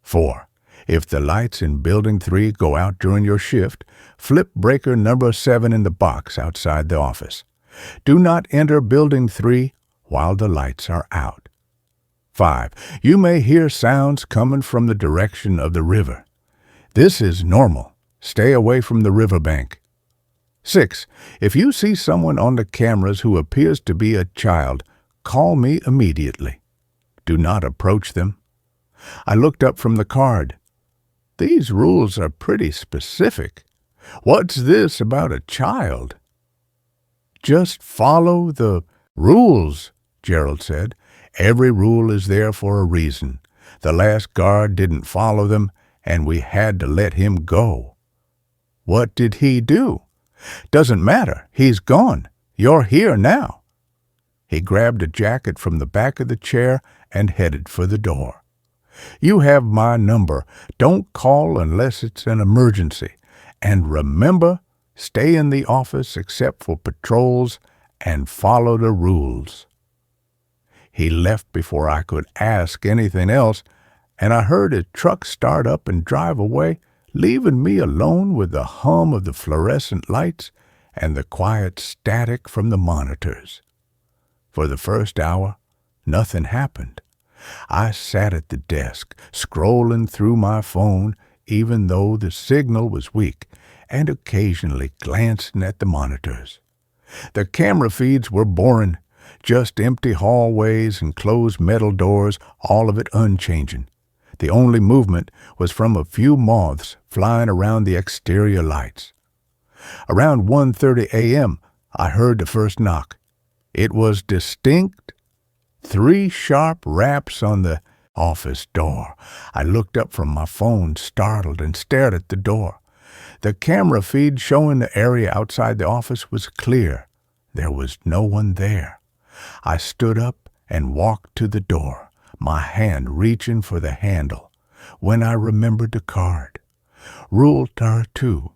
4. If the lights in Building 3 go out during your shift, flip breaker number 7 in the box outside the office. Do not enter Building 3 while the lights are out. 5. You may hear sounds coming from the direction of the river. This is normal. Stay away from the riverbank. 6. If you see someone on the cameras who appears to be a child, call me immediately. Do not approach them. I looked up from the card. These rules are pretty specific. What's this about a child? Just follow the rules, Gerald said. Every rule is there for a reason. The last guard didn't follow them, and we had to let him go. What did he do? Doesn't matter. He's gone. You're here now. He grabbed a jacket from the back of the chair and headed for the door. You have my number. Don't call unless it's an emergency. And remember, stay in the office except for patrols and follow the rules. He left before I could ask anything else, and I heard his truck start up and drive away, leaving me alone with the hum of the fluorescent lights and the quiet static from the monitors. For the first hour, nothing happened. I sat at the desk, scrolling through my phone, even though the signal was weak, and occasionally glancing at the monitors. The camera feeds were boring, just empty hallways and closed metal doors, all of it unchanging. The only movement was from a few moths flying around the exterior lights. Around 1:30 a.m., I heard the first knock. It was distinct. 3 sharp raps on the office door. I looked up from my phone, startled, and stared at the door. The camera feed showing the area outside the office was clear. There was no one there. I stood up and walked to the door, my hand reaching for the handle, when I remembered the card. Rule 2.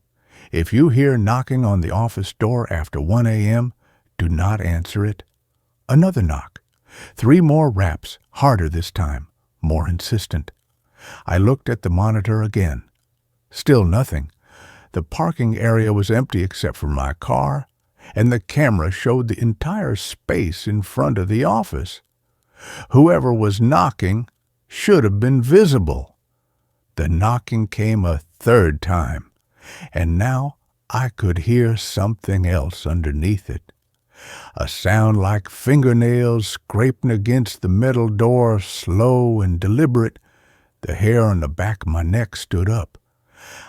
If you hear knocking on the office door after 1 a.m., do not answer it. Another knock. 3 more raps, harder this time, more insistent. I looked at the monitor again. Still nothing. The parking area was empty except for my car, and the camera showed the entire space in front of the office. Whoever was knocking should have been visible. The knocking came a 3rd time, and now I could hear something else underneath it. A sound like fingernails scraping against the metal door, slow and deliberate. The hair on the back of my neck stood up.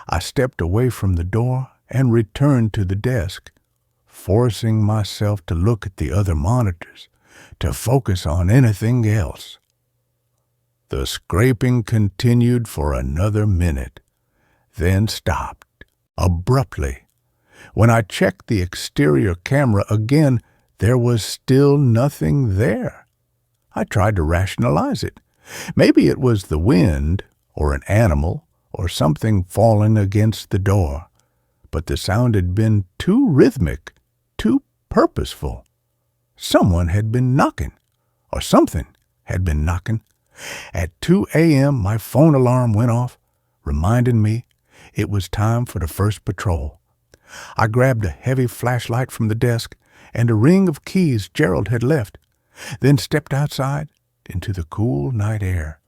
I stepped away from the door and returned to the desk, forcing myself to look at the other monitors, to focus on anything else. The scraping continued for another minute, then stopped, abruptly. When I checked the exterior camera again, there was still nothing there. I tried to rationalize it. Maybe it was the wind, or an animal, or something falling against the door. But the sound had been too rhythmic, too purposeful. Someone had been knocking, or something had been knocking. At 2 a.m., my phone alarm went off, reminding me it was time for the first patrol. I grabbed a heavy flashlight from the desk and a ring of keys Gerald had left, then stepped outside into the cool night air.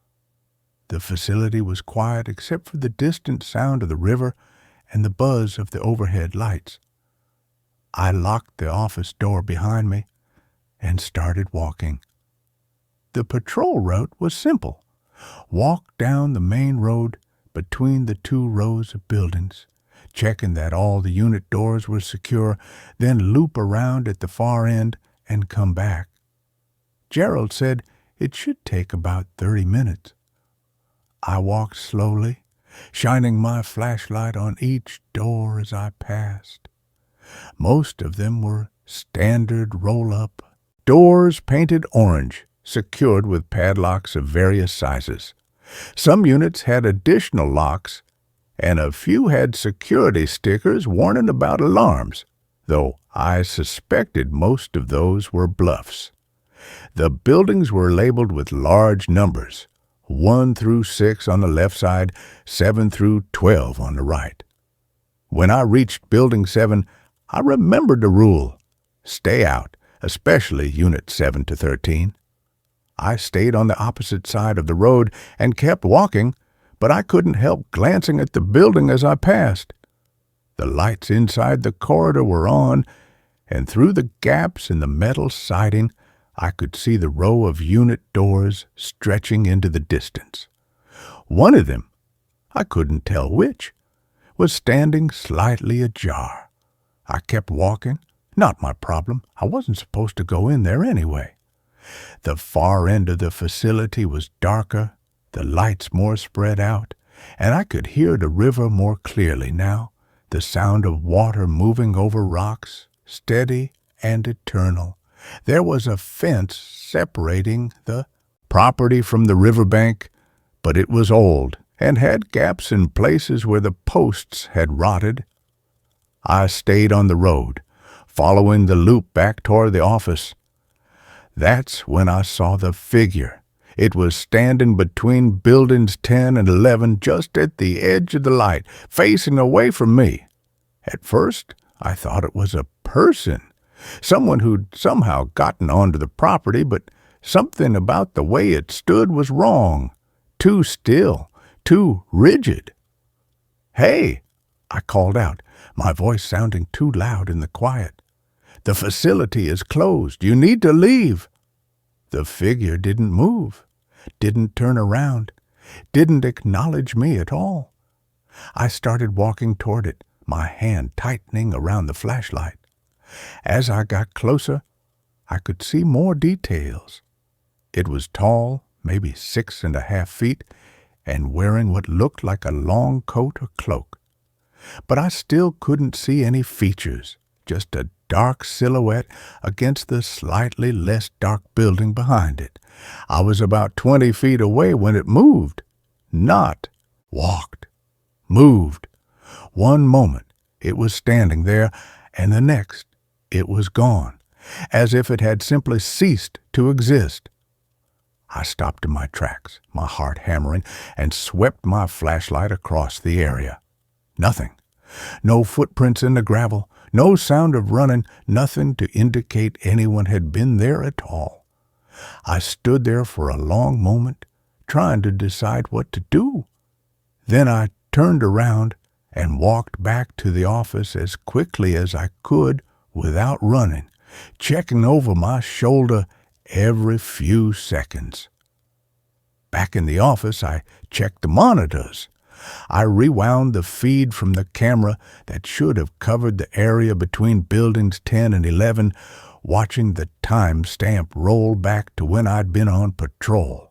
The facility was quiet except for the distant sound of the river and the buzz of the overhead lights. I locked the office door behind me and started walking. The patrol route was simple. Walk down the main road between the 2 rows of buildings, checking that all the unit doors were secure, then loop around at the far end and come back. Gerald said it should take about 30 minutes. I walked slowly, shining my flashlight on each door as I passed. Most of them were standard roll-up doors painted orange, secured with padlocks of various sizes. Some units had additional locks, and a few had security stickers warning about alarms, though I suspected most of those were bluffs. The buildings were labeled with large numbers, 1 through 6 on the left side, 7 through 12 on the right. When I reached Building 7, I remembered the rule: stay out, especially Unit 7 to 13. I stayed on the opposite side of the road and kept walking, but I couldn't help glancing at the building as I passed. The lights inside the corridor were on, and through the gaps in the metal siding, I could see the row of unit doors stretching into the distance. One of them, I couldn't tell which, was standing slightly ajar. I kept walking. Not my problem. I wasn't supposed to go in there anyway. The far end of the facility was darker, the lights more spread out, and I could hear the river more clearly now, the sound of water moving over rocks, steady and eternal. There was a fence separating the property from the riverbank, but it was old and had gaps in places where the posts had rotted. I stayed on the road, following the loop back toward the office. That's when I saw the figure. It was standing between buildings 10 and 11, just at the edge of the light, facing away from me. At first, I thought it was a person, someone who'd somehow gotten onto the property, but something about the way it stood was wrong. Too still, too rigid. "Hey!" I called out, my voice sounding too loud in the quiet. "The facility is closed. You need to leave." The figure didn't move, didn't turn around, didn't acknowledge me at all. I started walking toward it, my hand tightening around the flashlight. As I got closer, I could see more details. It was tall, maybe 6.5 feet, and wearing what looked like a long coat or cloak. But I still couldn't see any features, just a dark silhouette against the slightly less dark building behind it. I was about 20 feet away when it moved. Not walked. Moved. One moment it was standing there, and the next it was gone, as if it had simply ceased to exist. I stopped in my tracks, my heart hammering, and swept my flashlight across the area. Nothing. No footprints in the gravel, no sound of running, nothing to indicate anyone had been there at all. I stood there for a long moment, trying to decide what to do. Then I turned around and walked back to the office as quickly as I could without running, checking over my shoulder every few seconds. Back in the office, I checked the monitors. I rewound the feed from the camera that should have covered the area between buildings 10 and 11, watching the time stamp roll back to when I'd been on patrol.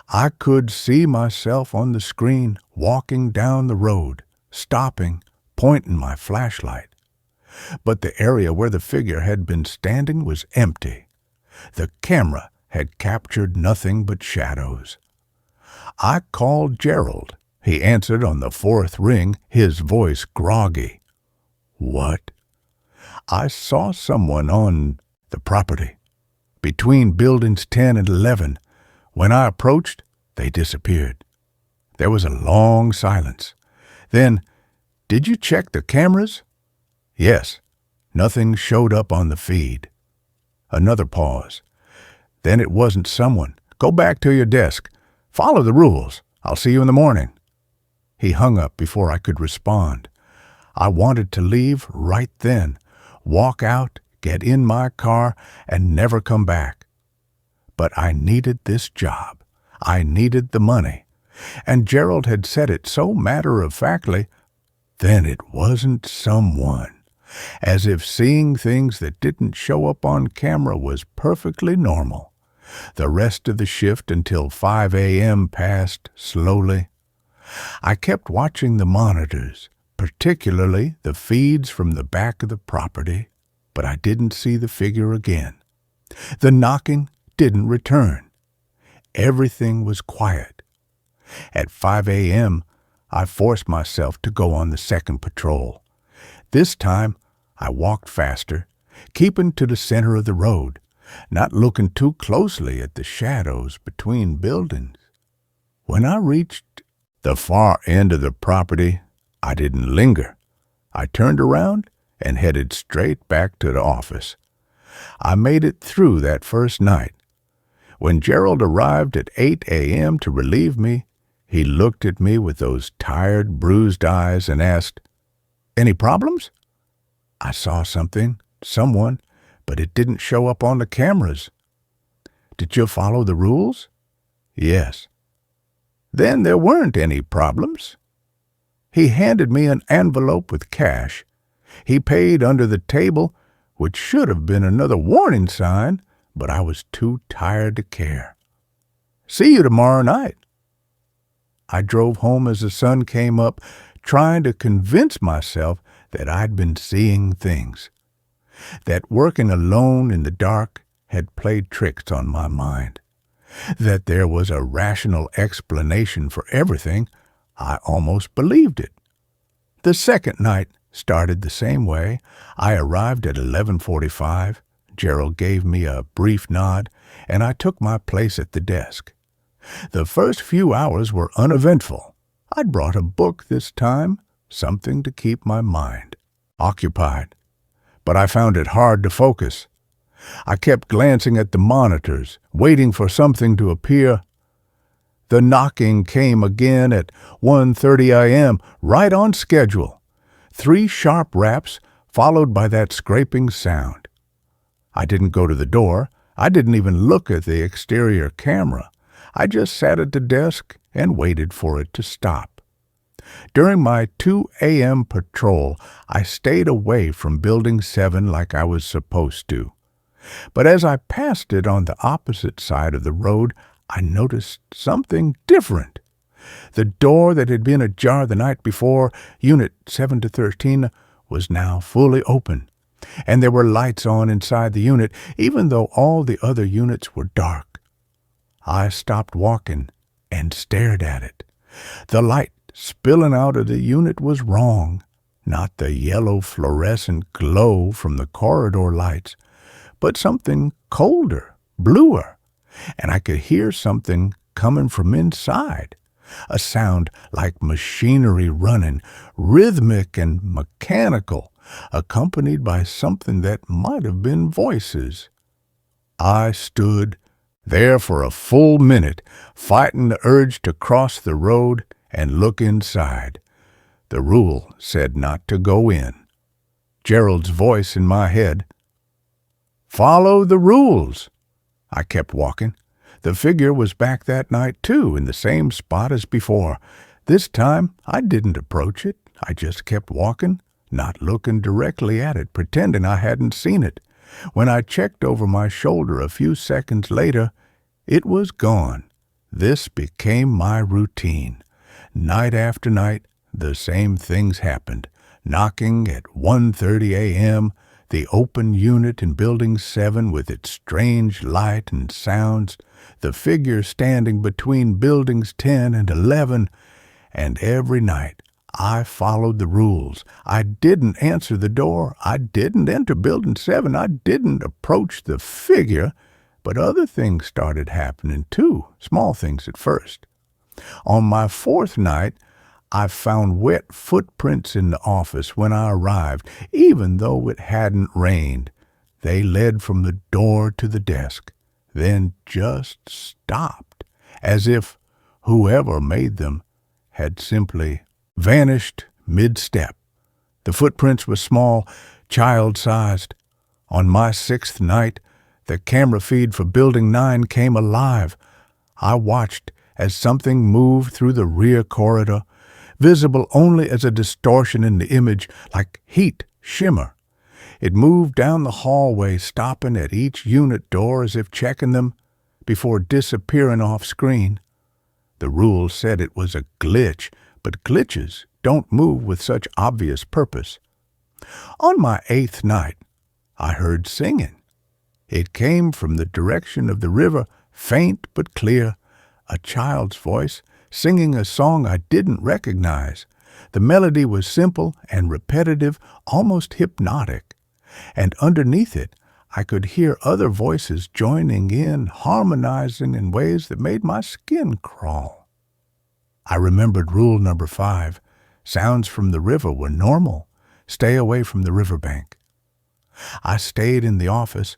I could see myself on the screen walking down the road, stopping, pointing my flashlight. But the area where the figure had been standing was empty. The camera had captured nothing but shadows. I called Gerald. He answered on the 4th ring, his voice groggy. "What?" "I saw someone on the property, between buildings 10 and 11. When I approached, they disappeared." There was a long silence. Then, "Did you check the cameras?" "Yes." Nothing showed up on the feed. Another pause. "Then it wasn't someone. Go back to your desk. Follow the rules. I'll see you in the morning." He hung up before I could respond. I wanted to leave right then, walk out, get in my car, and never come back. But I needed this job. I needed the money. And Gerald had said it so matter-of-factly. Then it wasn't someone. As if seeing things that didn't show up on camera was perfectly normal. The rest of the shift until 5 a.m. passed slowly. I kept watching the monitors, particularly the feeds from the back of the property, but I didn't see the figure again. The knocking didn't return. Everything was quiet. At 5 a.m., I forced myself to go on the second patrol. This time, I walked faster, keeping to the center of the road, not looking too closely at the shadows between buildings. When I reached the far end of the property, I didn't linger. I turned around and headed straight back to the office. I made it through that first night. When Gerald arrived at 8 a.m. to relieve me, he looked at me with those tired, bruised eyes and asked, "Any problems?" I saw someone, but it didn't show up on the cameras. "Did you follow the rules?" "Yes." "Then there weren't any problems." He handed me an envelope with cash. He paid under the table, which should have been another warning sign, but I was too tired to care. "See you tomorrow night." I drove home as the sun came up, trying to convince myself that I'd been seeing things, that working alone in the dark had played tricks on my mind, that there was a rational explanation for everything. I almost believed it. The second night started the same way. I arrived at 11:45. Gerald gave me a brief nod, and I took my place at the desk. The first few hours were uneventful. I'd brought a book this time, something to keep my mind occupied. But I found it hard to focus. I kept glancing at the monitors, waiting for something to appear. The knocking came again at 1:30 a.m., right on schedule. 3 sharp raps, followed by that scraping sound. I didn't go to the door. I didn't even look at the exterior camera. I just sat at the desk and waited for it to stop. During my 2 a.m. patrol, I stayed away from Building 7 like I was supposed to. But as I passed it on the opposite side of the road, I noticed something different. The door that had been ajar the night before, Unit 7 to 13, was now fully open, and there were lights on inside the unit, even though all the other units were dark. I stopped walking and stared at it. The light spilling out of the unit was wrong, not the yellow fluorescent glow from the corridor lights, but something colder, bluer, and I could hear something coming from inside, a sound like machinery running, rhythmic and mechanical, accompanied by something that might have been voices. I stood there for a full minute, fighting the urge to cross the road and look inside. The rule said not to go in. Gerald's voice in my head. "Follow the rules." I kept walking. The figure was back that night, too, in the same spot as before. This time, I didn't approach it. I just kept walking, not looking directly at it, pretending I hadn't seen it. When I checked over my shoulder a few seconds later, it was gone. This became my routine. Night after night, the same things happened. Knocking at 1:30 a.m., the open unit in Building 7 with its strange light and sounds, the figure standing between Buildings 10 and 11, and every night I followed the rules. I didn't answer the door. I didn't enter Building 7. I didn't approach the figure. But other things started happening too, small things at first. On my 4th night, I found wet footprints in the office when I arrived, even though it hadn't rained. They led from the door to the desk, then just stopped, as if whoever made them had simply vanished mid-step. The footprints were small, child-sized. On my 6th night, the camera feed for Building 9 came alive. I watched as something moved through the rear corridor, visible only as a distortion in the image, like heat, shimmer. It moved down the hallway, stopping at each unit door as if checking them, before disappearing off screen. The rules said it was a glitch, but glitches don't move with such obvious purpose. On my 8th night, I heard singing. It came from the direction of the river, faint but clear, a child's voice, singing a song I didn't recognize. The melody was simple and repetitive, almost hypnotic. And underneath it, I could hear other voices joining in, harmonizing in ways that made my skin crawl. I remembered rule number 5. Sounds from the river were normal. Stay away from the riverbank. I stayed in the office,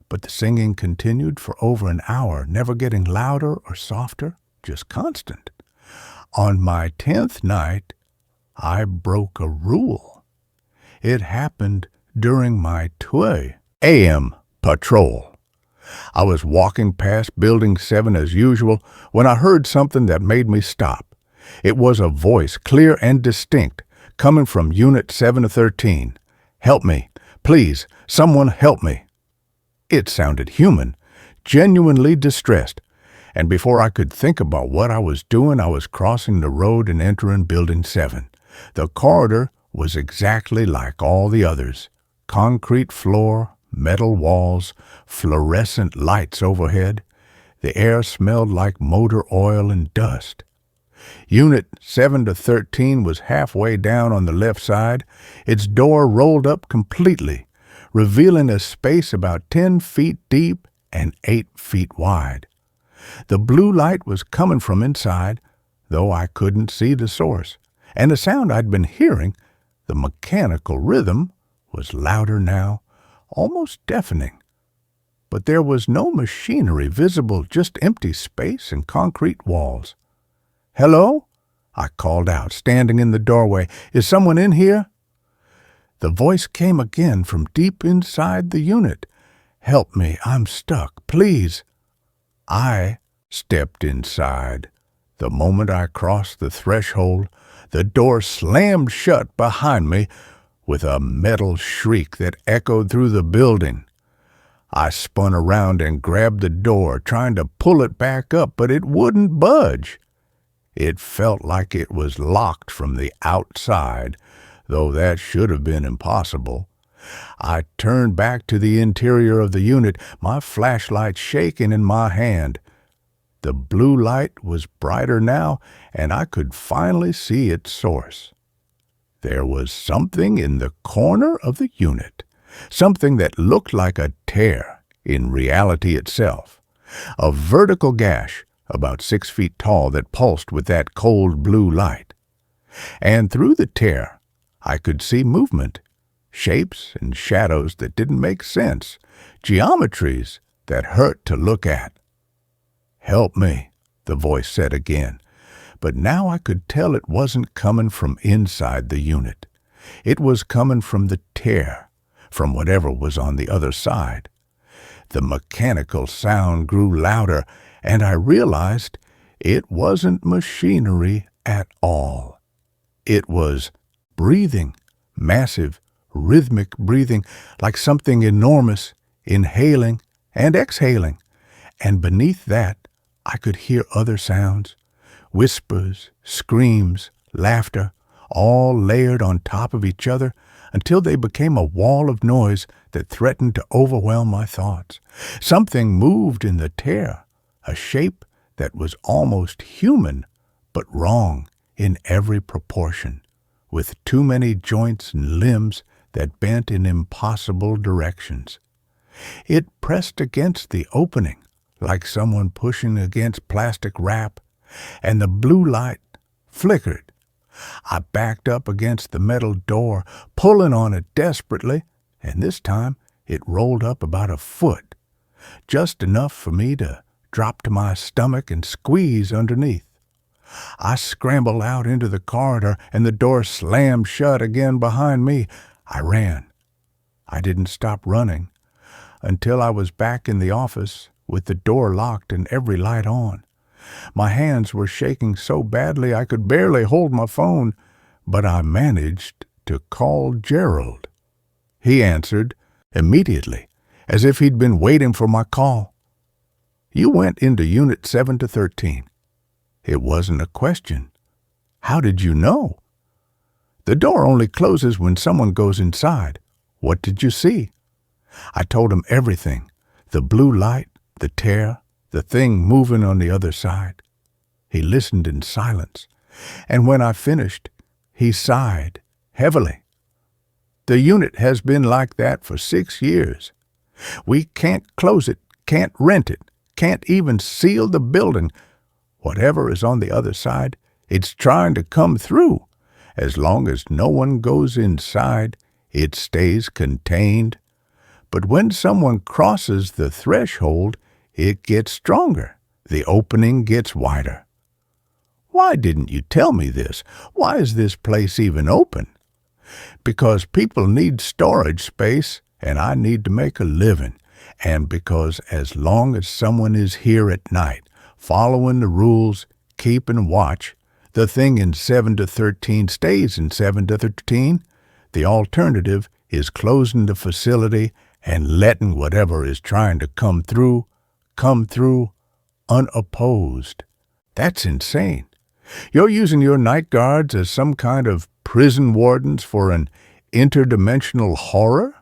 but the singing continued for over an hour, never getting louder or softer, just constant. On my 10th night, I broke a rule. It happened during my 2 a.m. patrol. I was walking past Building 7 as usual when I heard something that made me stop. It was a voice, clear and distinct, coming from Unit 7-13. "Help me. Please, someone help me." It sounded human, genuinely distressed, and before I could think about what I was doing, I was crossing the road and entering Building 7. The corridor was exactly like all the others. Concrete floor, metal walls, fluorescent lights overhead. The air smelled like motor oil and dust. Unit 7-13 was halfway down on the left side. Its door rolled up completely, revealing a space about 10 feet deep and 8 feet wide. The blue light was coming from inside, though I couldn't see the source, and the sound I'd been hearing, the mechanical rhythm, was louder now, almost deafening. But there was no machinery visible, just empty space and concrete walls. "Hello?" I called out, standing in the doorway. "Is someone in here?" The voice came again from deep inside the unit. "Help me, I'm stuck, please." I stepped inside. The moment I crossed the threshold, the door slammed shut behind me with a metal shriek that echoed through the building. I spun around and grabbed the door, trying to pull it back up, but it wouldn't budge. It felt like it was locked from the outside, though that should have been impossible. I turned back to the interior of the unit, my flashlight shaking in my hand. The blue light was brighter now, and I could finally see its source. There was something in the corner of the unit, something that looked like a tear in reality itself, a vertical gash about 6 feet tall that pulsed with that cold blue light. And through the tear, I could see movement, shapes and shadows that didn't make sense, geometries that hurt to look at. "Help me," the voice said again, but now I could tell it wasn't coming from inside the unit. It was coming from the tear, from whatever was on the other side. The mechanical sound grew louder, and I realized it wasn't machinery at all. It was breathing, massive, rhythmic breathing, like something enormous, inhaling and exhaling. And beneath that, I could hear other sounds, whispers, screams, laughter, all layered on top of each other until they became a wall of noise that threatened to overwhelm my thoughts. Something moved in the tear, a shape that was almost human, but wrong in every proportion, with too many joints and limbs that bent in impossible directions. It pressed against the opening, like someone pushing against plastic wrap, and the blue light flickered. I backed up against the metal door, pulling on it desperately, and this time it rolled up about a foot, just enough for me to drop to my stomach and squeeze underneath. I scrambled out into the corridor, and the door slammed shut again behind me. I ran. I didn't stop running until I was back in the office with the door locked and every light on. My hands were shaking so badly I could barely hold my phone, but I managed to call Gerald. He answered immediately, as if he'd been waiting for my call. "You went into Unit 7-13. It wasn't a question. How did you know?" "The door only closes when someone goes inside. What did you see?" I told him everything, the blue light, the tear, the thing moving on the other side. He listened in silence, and when I finished, he sighed heavily. The unit has been like that for 6 years. We can't close it, can't rent it, can't even seal the building. Whatever is on the other side, it's trying to come through. As long as no one goes inside, it stays contained. But when someone crosses the threshold, it gets stronger. The opening gets wider. Why didn't you tell me this? Why is this place even open? Because people need storage space, and I need to make a living. And because as long as someone is here at night, following the rules, keeping watch, the thing in 7 to 13 stays in 7 to 13. The alternative is closing the facility and letting whatever is trying to come through unopposed. That's insane. You're using your night guards as some kind of prison wardens for an interdimensional horror?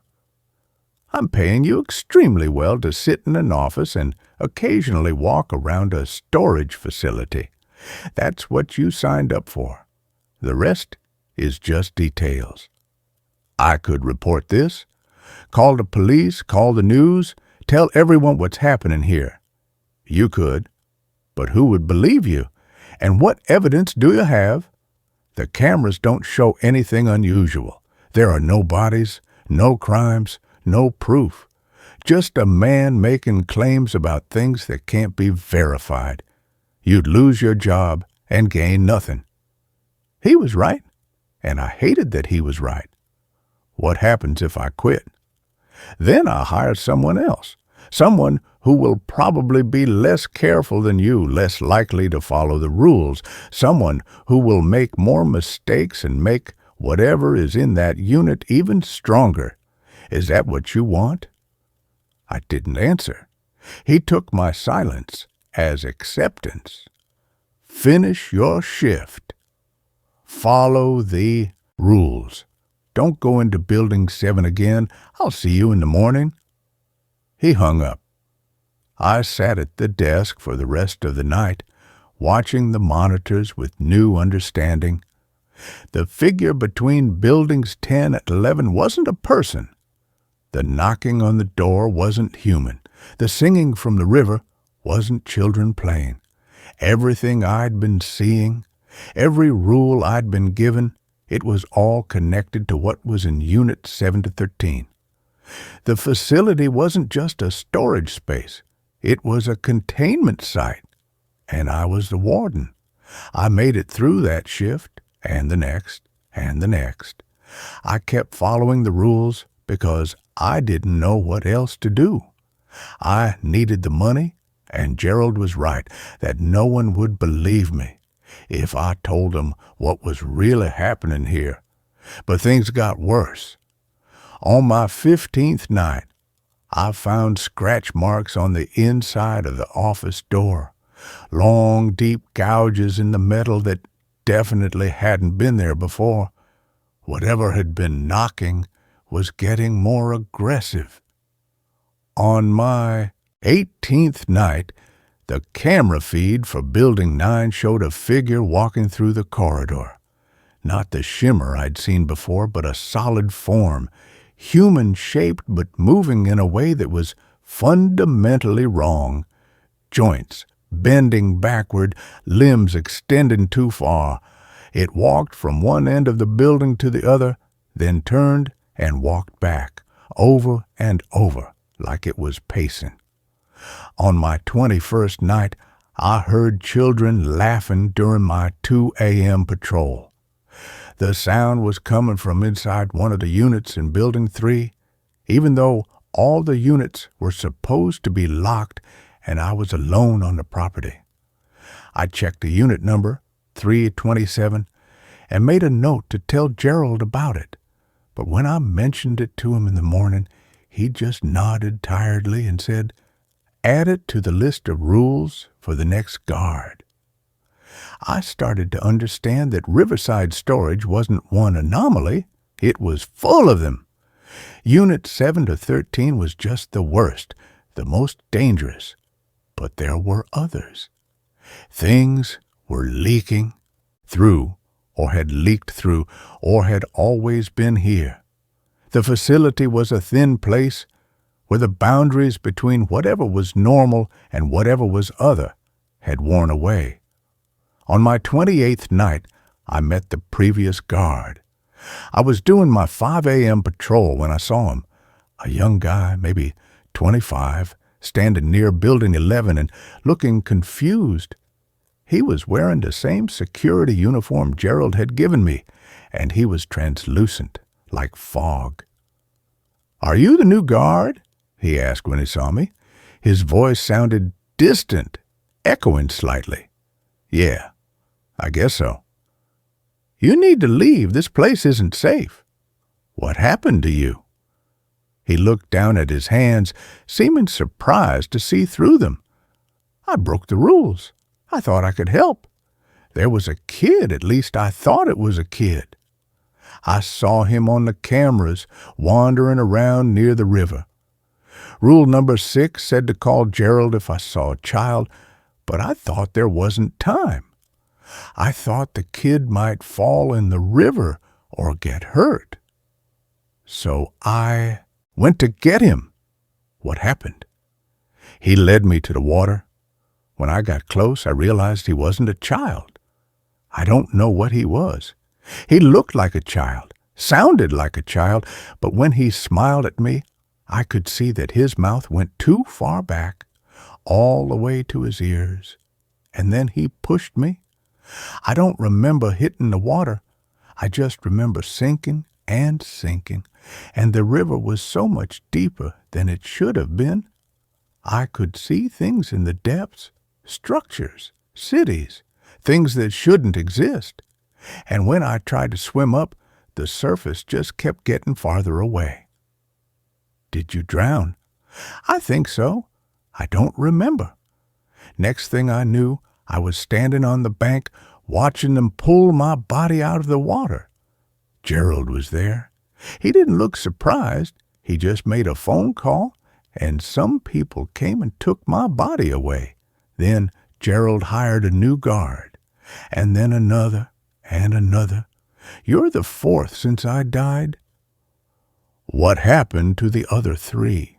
I'm paying you extremely well to sit in an office and occasionally walk around a storage facility. That's what you signed up for. The rest is just details. I could report this, call the police, call the news, tell everyone what's happening here. You could, but who would believe you? And what evidence do you have? The cameras don't show anything unusual. There are no bodies, no crimes, no proof. Just a man making claims about things that can't be verified. You'd lose your job and gain nothing. He was right, and I hated that he was right. What happens if I quit? Then I'll hire someone else, someone who will probably be less careful than you, less likely to follow the rules, someone who will make more mistakes and make whatever is in that unit even stronger. Is that what you want? I didn't answer. He took my silence as acceptance. Finish your shift. Follow the rules. Don't go into Building 7 again. I'll see you in the morning. He hung up. I sat at the desk for the rest of the night, watching the monitors with new understanding. The figure between Buildings 10 and 11 wasn't a person. The knocking on the door wasn't human. The singing from the river wasn't children playing. Everything I'd been seeing, every rule I'd been given, it was all connected to what was in Unit 7 to 13. The facility wasn't just a storage space. It was a containment site, and I was the warden. I made it through that shift, and the next, and the next. I kept following the rules because I didn't know what else to do. I needed the money, and Gerald was right that no one would believe me if I told them what was really happening here. But things got worse. On my 15th night, I found scratch marks on the inside of the office door, long, deep gouges in the metal that definitely hadn't been there before. Whatever had been knocking was getting more aggressive. On my 18th night, the camera feed for Building 9 showed a figure walking through the corridor. Not the shimmer I'd seen before, but a solid form, human-shaped but moving in a way that was fundamentally wrong. Joints bending backward, limbs extending too far. It walked from one end of the building to the other, then turned and walked back, over and over, like it was pacing. On my 21st night, I heard children laughing during my 2 a.m. patrol. The sound was coming from inside one of the units in Building 3, even though all the units were supposed to be locked and I was alone on the property. I checked the unit number, 327, and made a note to tell Gerald about it. But when I mentioned it to him in the morning, he just nodded tiredly and said, "Add it to the list of rules for the next guard." I started to understand that Riverside storage wasn't one anomaly. It was full of them. Unit 7 to 13 was just the worst, the most dangerous. But there were others. Things were leaking through, or had leaked through, or had always been here. The facility was a thin place where the boundaries between whatever was normal and whatever was other had worn away. On my 28th night, I met the previous guard. I was doing my 5 a.m. patrol when I saw him, a young guy, maybe 25, standing near Building 11 and looking confused. He was wearing the same security uniform Gerald had given me, and he was translucent, like fog. "Are you the new guard?" he asked when he saw me. His voice sounded distant, echoing slightly. "Yeah, I guess so." "You need to leave. This place isn't safe." "What happened to you?" He looked down at his hands, seeming surprised to see through them. "I broke the rules. I thought I could help. There was a kid, at least I thought it was a kid. I saw him on the cameras wandering around near the river. Rule number 6 said to call Gerald if I saw a child, but I thought there wasn't time. I thought the kid might fall in the river or get hurt. So I went to get him." "What happened?" "He led me to the water. When I got close, I realized he wasn't a child. I don't know what he was. He looked like a child, sounded like a child, but when he smiled at me, I could see that his mouth went too far back, all the way to his ears. And then he pushed me. I don't remember hitting the water. I just remember sinking and sinking, and the river was so much deeper than it should have been. I could see things in the depths, structures, cities, things that shouldn't exist. And when I tried to swim up, the surface just kept getting farther away." "Did you drown?" "I think so. I don't remember. Next thing I knew, I was standing on the bank watching them pull my body out of the water. Gerald was there. He didn't look surprised. He just made a phone call, and some people came and took my body away. Then Gerald hired a new guard, and then another and another. You're the 4th since I died." "What happened to the other 3?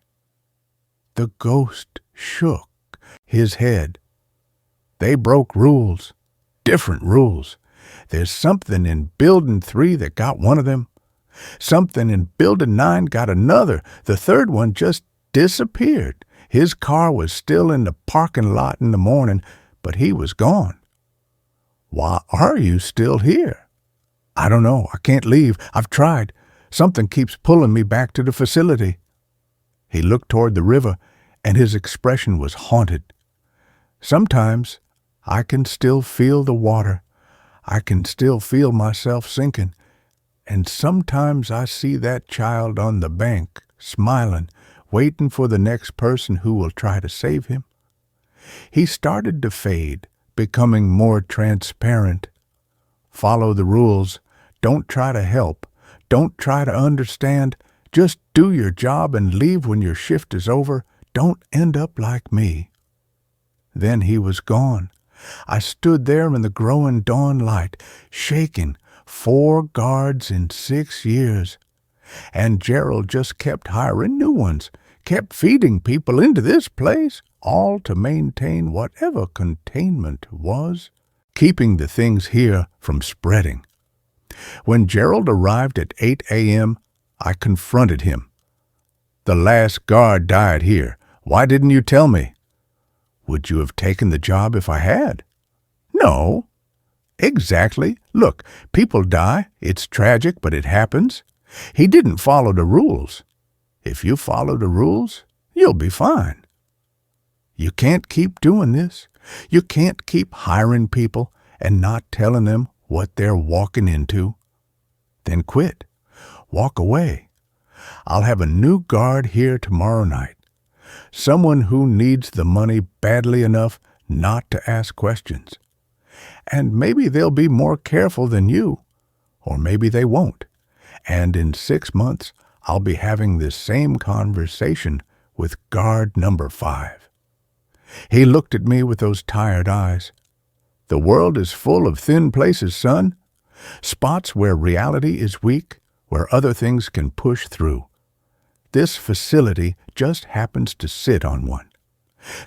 The ghost shook his head. "They broke rules, different rules. There's something in Building 3 that got one of them. Something in Building 9 got another. The third one just disappeared. His car was still in the parking lot in the morning, but he was gone." "Why are you still here?" "I don't know. I can't leave. I've tried. Something keeps pulling me back to the facility." He looked toward the river, and his expression was haunted. "Sometimes I can still feel the water. I can still feel myself sinking. And sometimes I see that child on the bank, smiling, waiting for the next person who will try to save him." He started to fade, becoming more transparent. "Follow the rules. Don't try to help. Don't try to understand. Just do your job and leave when your shift is over. Don't end up like me." Then he was gone. I stood there in the growing dawn light, shaking. 4 guards in 6 years. And Gerald just kept hiring new ones, kept feeding people into this place, all to maintain whatever containment was, keeping the things here from spreading. When Gerald arrived at 8 a.m., I confronted him. "The last guard died here. Why didn't you tell me?" "Would you have taken the job if I had?" "No." "Exactly. Look, people die. It's tragic, but it happens. He didn't follow the rules. If you follow the rules, you'll be fine. You can't keep doing this. You can't keep hiring people and not telling them what they're walking into. Then quit. Walk away. I'll have a new guard here tomorrow night. Someone who needs the money badly enough not to ask questions. And maybe they'll be more careful than you, or maybe they won't. And in 6 months, I'll be having this same conversation with guard number 5. He looked at me with those tired eyes. The world is full of thin places, son. Spots where reality is weak, where other things can push through. This facility just happens to sit on one.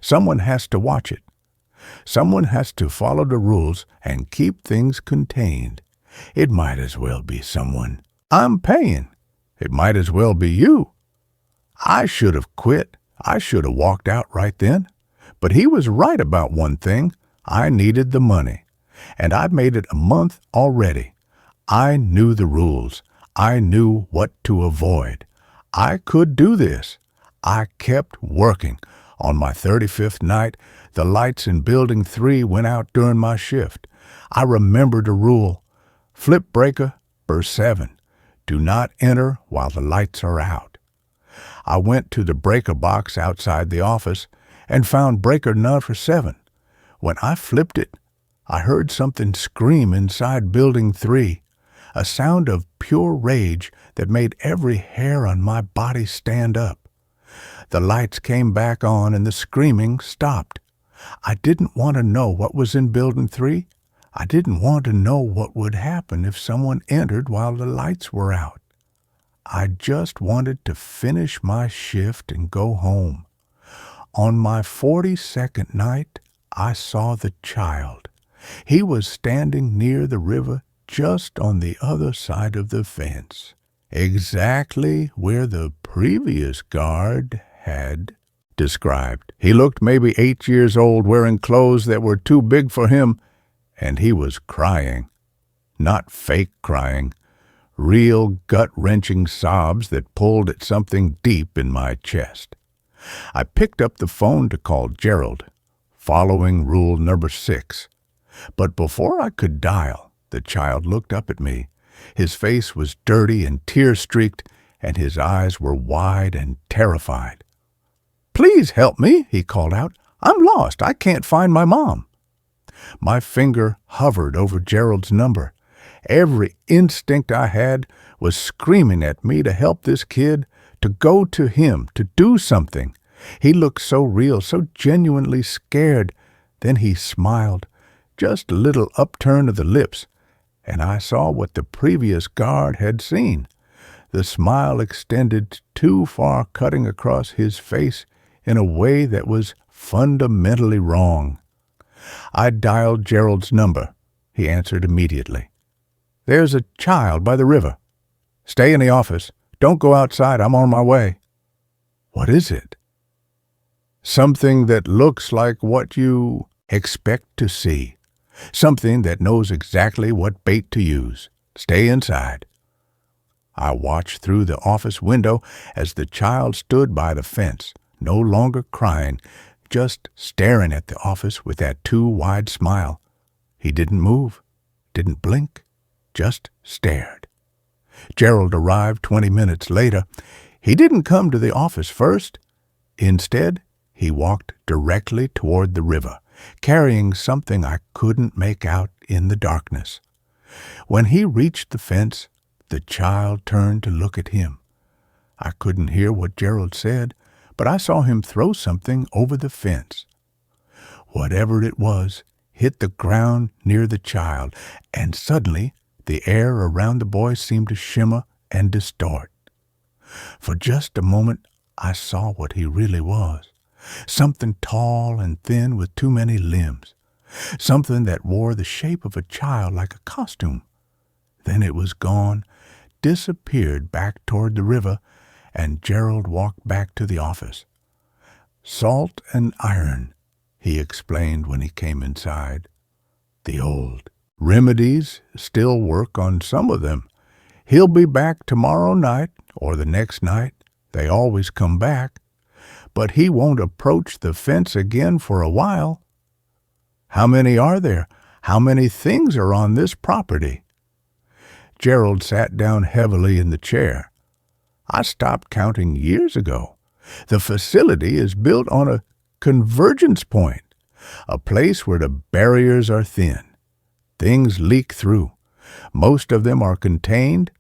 Someone has to watch it. Someone has to follow the rules and keep things contained. It might as well be someone I'm paying. It might as well be you. I should have quit. I should have walked out right then. But he was right about one thing. I needed the money. And I've made it a month already. I knew the rules. I knew what to avoid. I could do this. I kept working. On my 35th night, the lights in Building 3 went out during my shift. I remembered a rule. Flip breaker, burst 7. Do not enter while the lights are out. I went to the breaker box outside the office and found breaker number 7. When I flipped it, I heard something scream inside Building 3, a sound of pure rage that made every hair on my body stand up. The lights came back on and the screaming stopped. I didn't want to know what was in Building 3. I didn't want to know what would happen if someone entered while the lights were out. I just wanted to finish my shift and go home. On my 42nd night, I saw the child. He was standing near the river just on the other side of the fence, exactly where the previous guard had described. He looked maybe 8 years old, wearing clothes that were too big for him, and he was crying. Not fake crying, real gut-wrenching sobs that pulled at something deep in my chest. I picked up the phone to call Gerald, following rule number 6. But before I could dial, the child looked up at me. His face was dirty and tear-streaked, and his eyes were wide and terrified. "Please help me," he called out. "I'm lost. I can't find my mom." My finger hovered over Gerald's number. Every instinct I had was screaming at me to help this kid, to go to him, to do something. He looked so real, so genuinely scared. Then he smiled, just a little upturn of the lips, and I saw what the previous guard had seen. The smile extended too far, cutting across his face in a way that was fundamentally wrong. I dialed Gerald's number. He answered immediately. "There's a child by the river. Stay in the office. Don't go outside. I'm on my way." "What is it?" "Something that looks like what you expect to see. Something that knows exactly what bait to use. Stay inside." I watched through the office window as the child stood by the fence, no longer crying, just staring at the office with that too wide smile. He didn't move, didn't blink, just stared. Gerald arrived 20 minutes later. He didn't come to the office first. Instead, he walked directly toward the river, carrying something I couldn't make out in the darkness. When he reached the fence, the child turned to look at him. I couldn't hear what Gerald said, but I saw him throw something over the fence. Whatever it was hit the ground near the child, and suddenly the air around the boy seemed to shimmer and distort. For just a moment, I saw what he really was. Something tall and thin with too many limbs. Something that wore the shape of a child like a costume. Then it was gone, disappeared back toward the river, and Gerald walked back to the office. "Salt and iron," he explained when he came inside. "The old remedies still work on some of them. He'll be back tomorrow night or the next night. They always come back. But he won't approach the fence again for a while." "How many are there? How many things are on this property?" Gerald sat down heavily in the chair. "I stopped counting years ago. The facility is built on a convergence point, a place where the barriers are thin. Things leak through. Most of them are contained,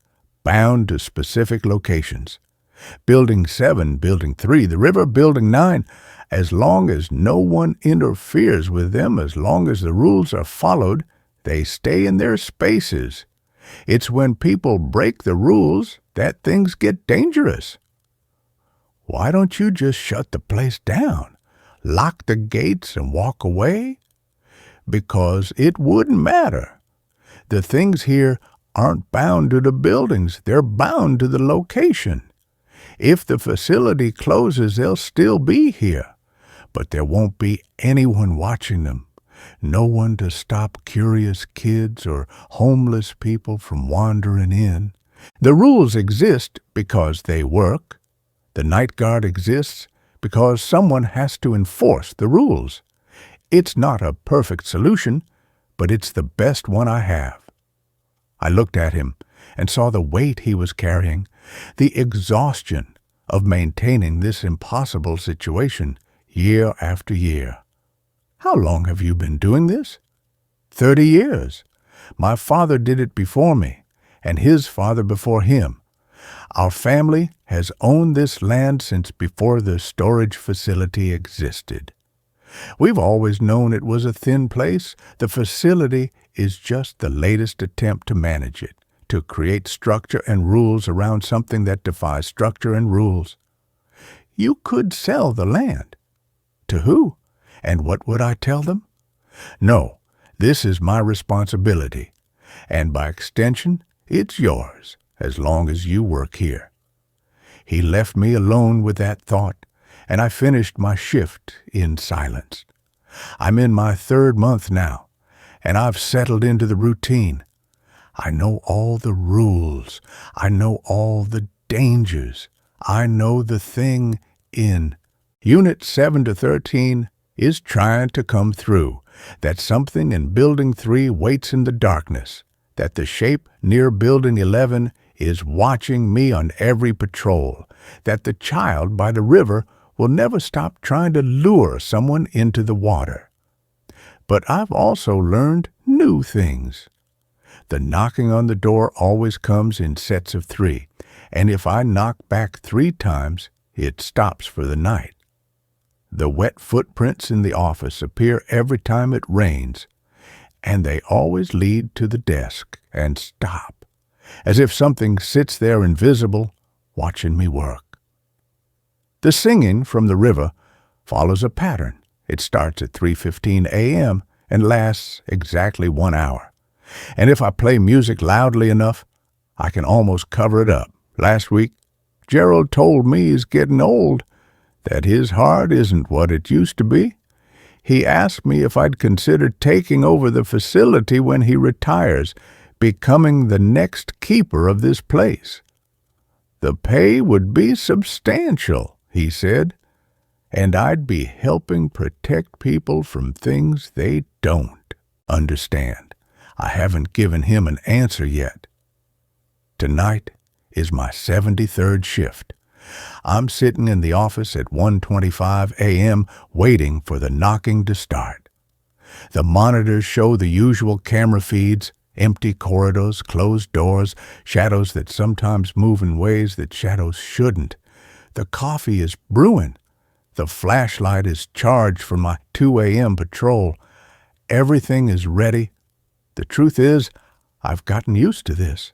bound to specific locations. Building 7, Building 3, the river, Building 9, As long as no one interferes with them, as long as the rules are followed, they stay in their spaces. It's when people break the rules that things get dangerous. Why don't you just shut the place down, lock the gates and walk away? Because it wouldn't matter. The things here aren't bound to the buildings, they're bound to the location. If the facility closes, they'll still be here, but there won't be anyone watching them. No one to stop curious kids or homeless people from wandering in. The rules exist because they work. The night guard exists because someone has to enforce the rules. It's not a perfect solution, but it's the best one I have. I looked at him and saw the weight he was carrying, the exhaustion of maintaining this impossible situation year after year. How long have you been doing this? 30 years. My father did it before me, and his father before him. Our family has owned this land since before the storage facility existed. We've always known it was a thin place. The facility is just the latest attempt to manage it, to create structure and rules around something that defies structure and rules. You could sell the land. To who? And what would I tell them? No, this is my responsibility, and by extension, it's yours, as long as you work here. He left me alone with that thought, and I finished my shift in silence. I'm in my 3rd month now, and I've settled into the routine. I know all the rules. I know all the dangers. I know the thing in. Unit 7 to 13 is trying to come through, that something in Building 3 waits in the darkness, that the shape near Building 11 is watching me on every patrol, that the child by the river will never stop trying to lure someone into the water. But I've also learned new things. The knocking on the door always comes in sets of 3, and if I knock back 3 times, it stops for the night. The wet footprints in the office appear every time it rains, and they always lead to the desk and stop, as if something sits there invisible, watching me work. The singing from the river follows a pattern. It starts at 3:15 a.m. and lasts exactly 1 hour. And if I play music loudly enough, I can almost cover it up. Last week, Gerald told me he's getting old, that his heart isn't what it used to be. He asked me if I'd consider taking over the facility when he retires, becoming the next keeper of this place. The pay would be substantial, he said, and I'd be helping protect people from things they don't understand. I haven't given him an answer yet. Tonight is my 73rd shift. I'm sitting in the office at 1:25 a.m. waiting for the knocking to start. The monitors show the usual camera feeds, empty corridors, closed doors, shadows that sometimes move in ways that shadows shouldn't. The coffee is brewing. The flashlight is charged for my 2 a.m. patrol. Everything is ready. The truth is, I've gotten used to this.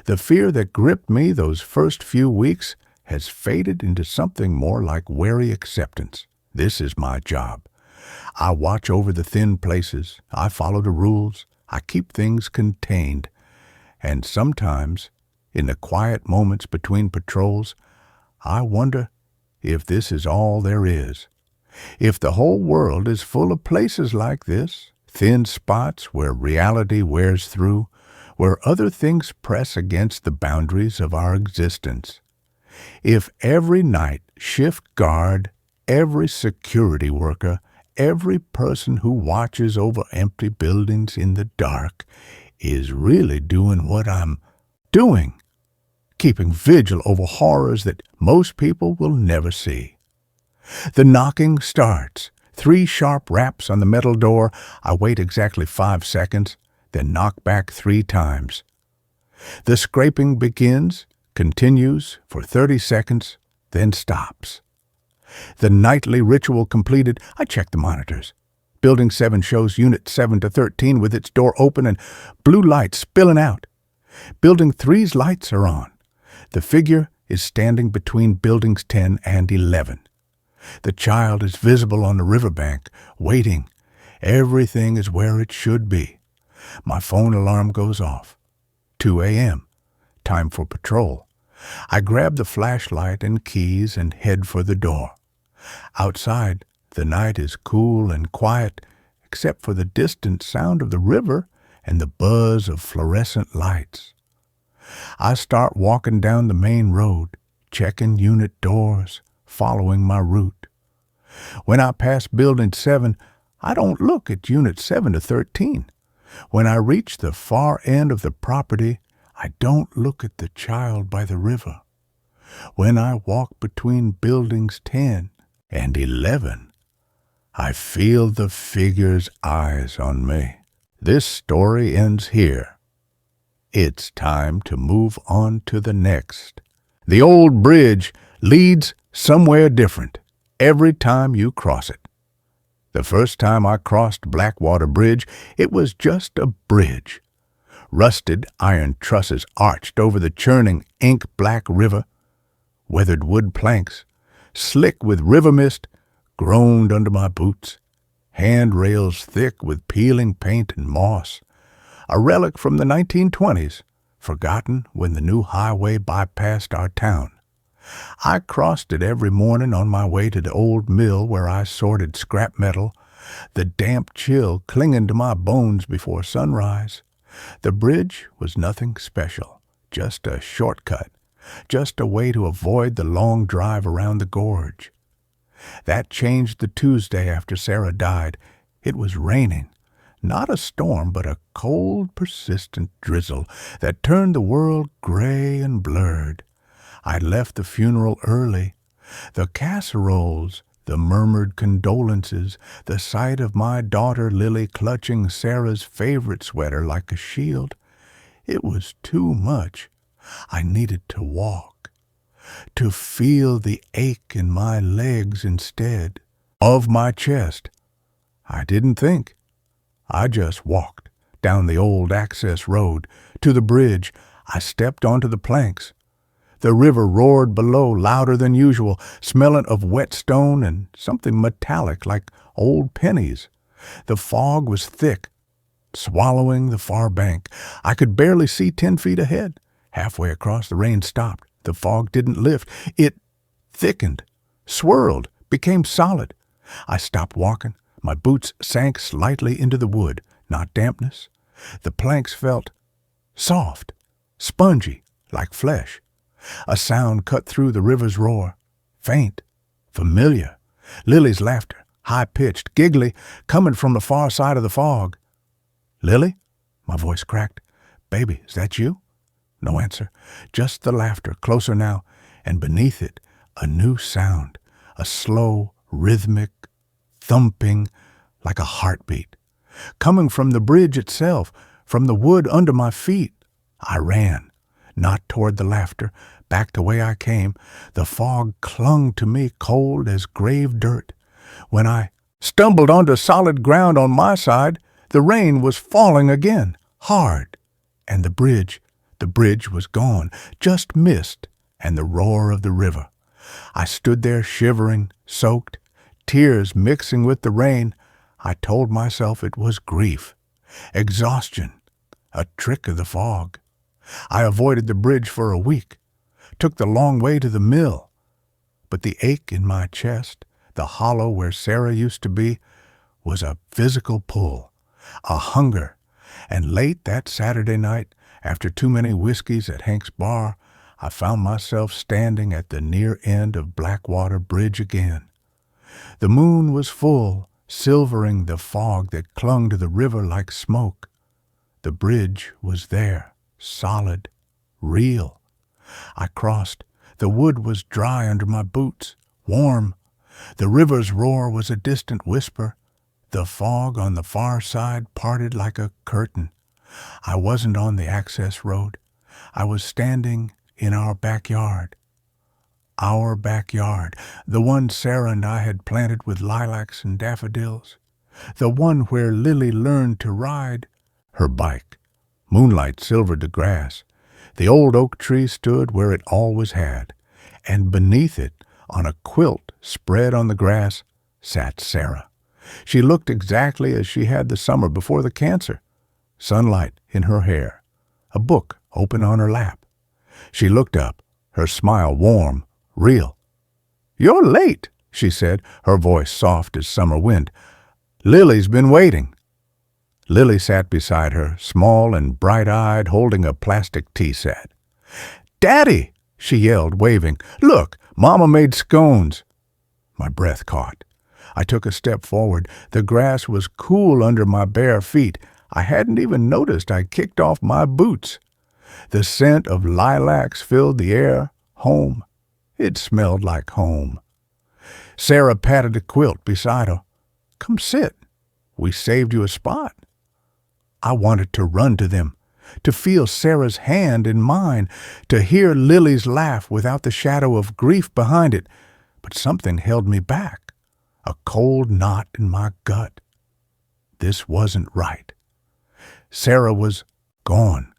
The fear that gripped me those first few weeks has faded into something more like wary acceptance. This is my job. I watch over the thin places. I follow the rules. I keep things contained. And sometimes, in the quiet moments between patrols, I wonder if this is all there is. If the whole world is full of places like this, thin spots where reality wears through, where other things press against the boundaries of our existence. If every night shift guard, every security worker, every person who watches over empty buildings in the dark is really doing what I'm doing, keeping vigil over horrors that most people will never see. The knocking starts. 3 sharp raps on the metal door. I wait exactly 5 seconds, then knock back 3 times. The scraping begins, continues for 30 seconds, then stops. The nightly ritual completed, I checked the monitors. Building 7 shows Unit 7 to 13 with its door open and blue lights spilling out. Building 3's lights are on. The figure is standing between Buildings 10 and 11. The child is visible on the riverbank, waiting. Everything is where it should be. My phone alarm goes off. 2 a.m. Time for patrol. I grab the flashlight and keys and head for the door. Outside, the night is cool and quiet, except for the distant sound of the river and the buzz of fluorescent lights. I start walking down the main road, checking unit doors, following my route. When I pass Building 7, I don't look at Unit 7 to 13. When I reach the far end of the property, I don't look at the child by the river. When I walk between Buildings 10 and 11, I feel the figure's eyes on me. This story ends here. It's time to move on to the next. The old bridge leads somewhere different every time you cross it. The first time I crossed Blackwater Bridge, it was just a bridge. Rusted iron trusses arched over the churning ink-black river. Weathered wood planks, slick with river mist, groaned under my boots. Handrails thick with peeling paint and moss. A relic from the 1920s, forgotten when the new highway bypassed our town. I crossed it every morning on my way to the old mill where I sorted scrap metal, the damp chill clinging to my bones before sunrise. The bridge was nothing special, just a shortcut, just a way to avoid the long drive around the gorge. That changed the Tuesday after Sarah died. It was raining. Not a storm, but a cold, persistent drizzle that turned the world gray and blurred. I left the funeral early. The casseroles, the murmured condolences, the sight of my daughter Lily clutching Sarah's favorite sweater like a shield. It was too much. I needed to walk, to feel the ache in my legs instead of my chest. I didn't think. I just walked down the old access road to the bridge. I stepped onto the planks. The river roared below louder than usual, smelling of wet stone and something metallic like old pennies. The fog was thick, swallowing the far bank. I could barely see 10 feet ahead. Halfway across, the rain stopped. The fog didn't lift. It thickened, swirled, became solid. I stopped walking. My boots sank slightly into the wood, not dampness. The planks felt soft, spongy, like flesh. A sound cut through the river's roar, faint, familiar. Lily's laughter, high-pitched, giggly, coming from the far side of the fog. "Lily?" My voice cracked. "Baby, is that you?" No answer, just the laughter, closer now, and beneath it, a new sound, a slow, rhythmic thumping like a heartbeat. Coming from the bridge itself, from the wood under my feet. I ran, not toward the laughter, back the way I came. The fog clung to me cold as grave dirt. When I stumbled onto solid ground on my side, the rain was falling again, hard, and the bridge was gone, just mist and the roar of the river. I stood there shivering, soaked, tears mixing with the rain. I told myself it was grief, exhaustion, a trick of the fog. I avoided the bridge for a week, took the long way to the mill. But the ache in my chest, the hollow where Sarah used to be, was a physical pull, a hunger. And late that Saturday night, after too many whiskeys at Hank's bar, I found myself standing at the near end of Blackwater Bridge again. The moon was full, silvering the fog that clung to the river like smoke. The bridge was there, solid, real. I crossed. The wood was dry under my boots, warm. The river's roar was a distant whisper. The fog on the far side parted like a curtain. I wasn't on the access road. I was standing in our backyard. Our backyard, the one Sarah and I had planted with lilacs and daffodils, the one where Lily learned to ride her bike. Moonlight silvered the grass. The old oak tree stood where it always had, and beneath it, on a quilt spread on the grass, sat Sarah. She looked exactly as she had the summer before the cancer. Sunlight in her hair, a book open on her lap. She looked up, her smile warm, real. "You're late," she said, her voice soft as summer wind. "Lily's been waiting." Lily sat beside her, small and bright-eyed, holding a plastic tea set. "Daddy!" she yelled, waving. "Look, Mama made scones." My breath caught. I took a step forward. The grass was cool under my bare feet. I hadn't even noticed I'd kicked off my boots. The scent of lilacs filled the air. Home. It smelled like home. Sarah patted the quilt beside her. "Come sit. We saved you a spot." I wanted to run to them, to feel Sarah's hand in mine, to hear Lily's laugh without the shadow of grief behind it, but something held me back, a cold knot in my gut. This wasn't right. Sarah was gone.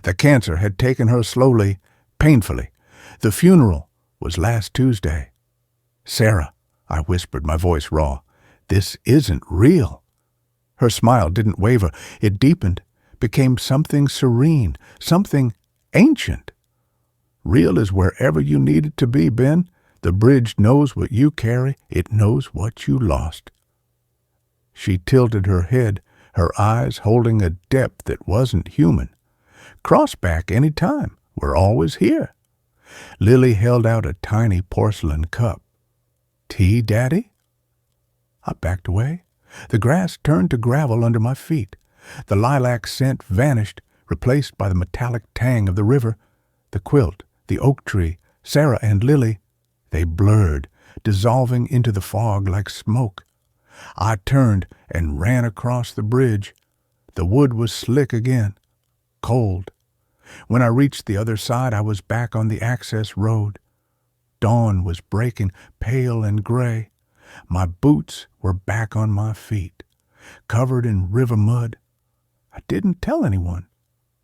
The cancer had taken her slowly, painfully. The funeral was last Tuesday. "Sarah," I whispered, my voice raw, "this isn't real." Her smile didn't waver. It deepened, became something serene, something ancient. "Real is wherever you need it to be, Ben. The bridge knows what you carry. It knows what you lost." She tilted her head, her eyes holding a depth that wasn't human. "Cross back any time. We're always here." Lily held out a tiny porcelain cup. "Tea, Daddy?" I backed away. The grass turned to gravel under my feet. The lilac scent vanished, replaced by the metallic tang of the river. The quilt, the oak tree, Sarah and Lily, they blurred, dissolving into the fog like smoke. I turned and ran across the bridge. The wood was slick again, cold. When I reached the other side, I was back on the access road. Dawn was breaking, pale and gray. My boots were back on my feet, covered in river mud. I didn't tell anyone.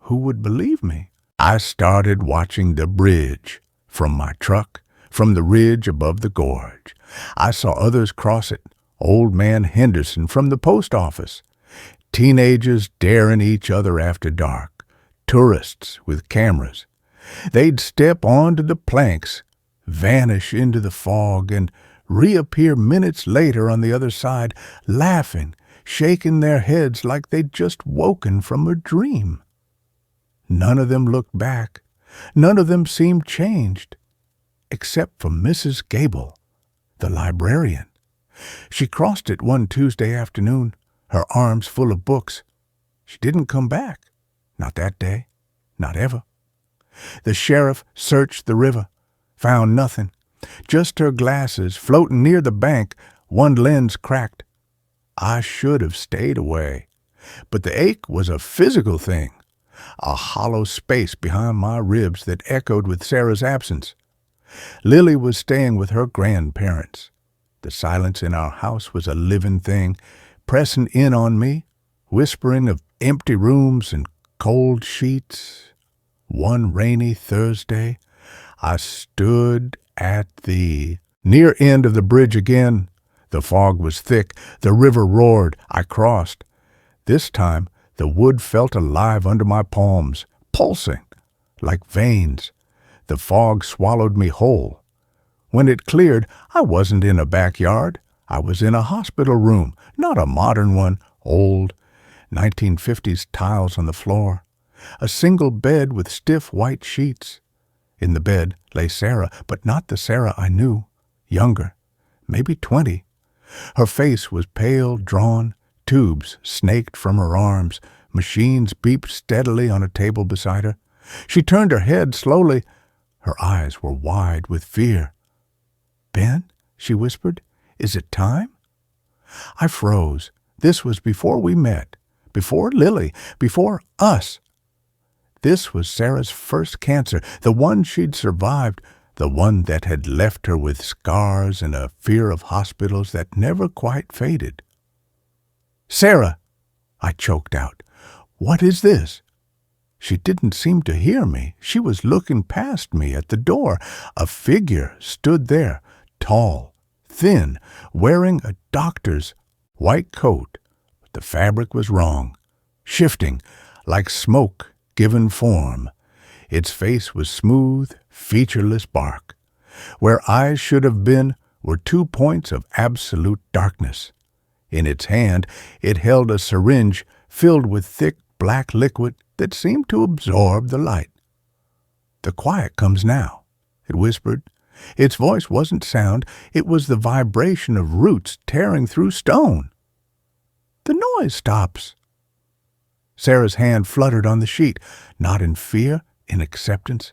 Who would believe me? I started watching the bridge from my truck, from the ridge above the gorge. I saw others cross it. Old Man Henderson from the post office. Teenagers daring each other after dark. Tourists with cameras. They'd step onto the planks, vanish into the fog, and reappear minutes later on the other side, laughing, shaking their heads like they'd just woken from a dream. None of them looked back. None of them seemed changed, except for Mrs. Gable, the librarian. She crossed it one Tuesday afternoon, her arms full of books. She didn't come back. Not that day. Not ever. The sheriff searched the river, found nothing. Just her glasses floating near the bank, one lens cracked. I should have stayed away. But the ache was a physical thing, a hollow space behind my ribs that echoed with Sarah's absence. Lily was staying with her grandparents. The silence in our house was a living thing, pressing in on me, whispering of empty rooms and cold sheets. One rainy Thursday, I stood at the near end of the bridge again. The fog was thick. The river roared. I crossed. This time, the wood felt alive under my palms, pulsing like veins. The fog swallowed me whole. When it cleared, I wasn't in a backyard. I was in a hospital room, not a modern one, old, 1950s tiles on the floor. A single bed with stiff white sheets. In the bed lay Sarah, but not the Sarah I knew. Younger, maybe 20. Her face was pale, drawn. Tubes snaked from her arms. Machines beeped steadily on a table beside her. She turned her head slowly. Her eyes were wide with fear. "Ben," she whispered, "is it time?" I froze. This was before we met, before Lily, before us. This was Sarah's first cancer, the one she'd survived, the one that had left her with scars and a fear of hospitals that never quite faded. "Sarah," I choked out, "what is this?" She didn't seem to hear me. She was looking past me at the door. A figure stood there, tall, thin, wearing a doctor's white coat. But the fabric was wrong, shifting, like smoke given form. Its face was smooth, featureless bark. Where eyes should have been were 2 points of absolute darkness. In its hand it held a syringe filled with thick black liquid that seemed to absorb the light. "The quiet comes now," it whispered. Its voice wasn't sound, it was the vibration of roots tearing through stone. "The noise stops." Sarah's hand fluttered on the sheet, not in fear, in acceptance.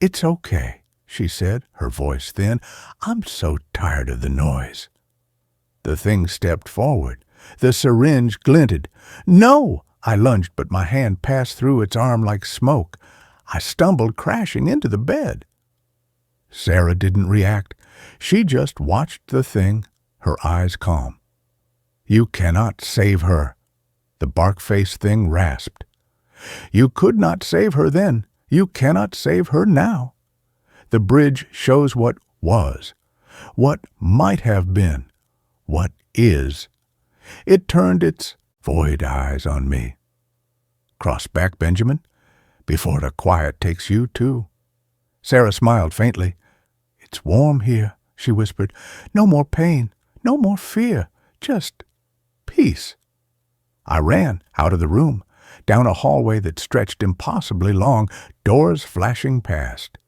"It's okay," she said, her voice thin. "I'm so tired of the noise." The thing stepped forward. The syringe glinted. "No!" I lunged, but my hand passed through its arm like smoke. I stumbled, crashing into the bed. Sarah didn't react. She just watched the thing, her eyes calm. "You cannot save her," the bark-faced thing rasped. "You could not save her then. You cannot save her now. The bridge shows what was, what might have been, what is." It turned its void eyes on me. "Cross back, Benjamin, before the quiet takes you, too." Sarah smiled faintly. "It's warm here," she whispered. "No more pain, no more fear, just peace." I ran out of the room, down a hallway that stretched impossibly long, doors flashing past.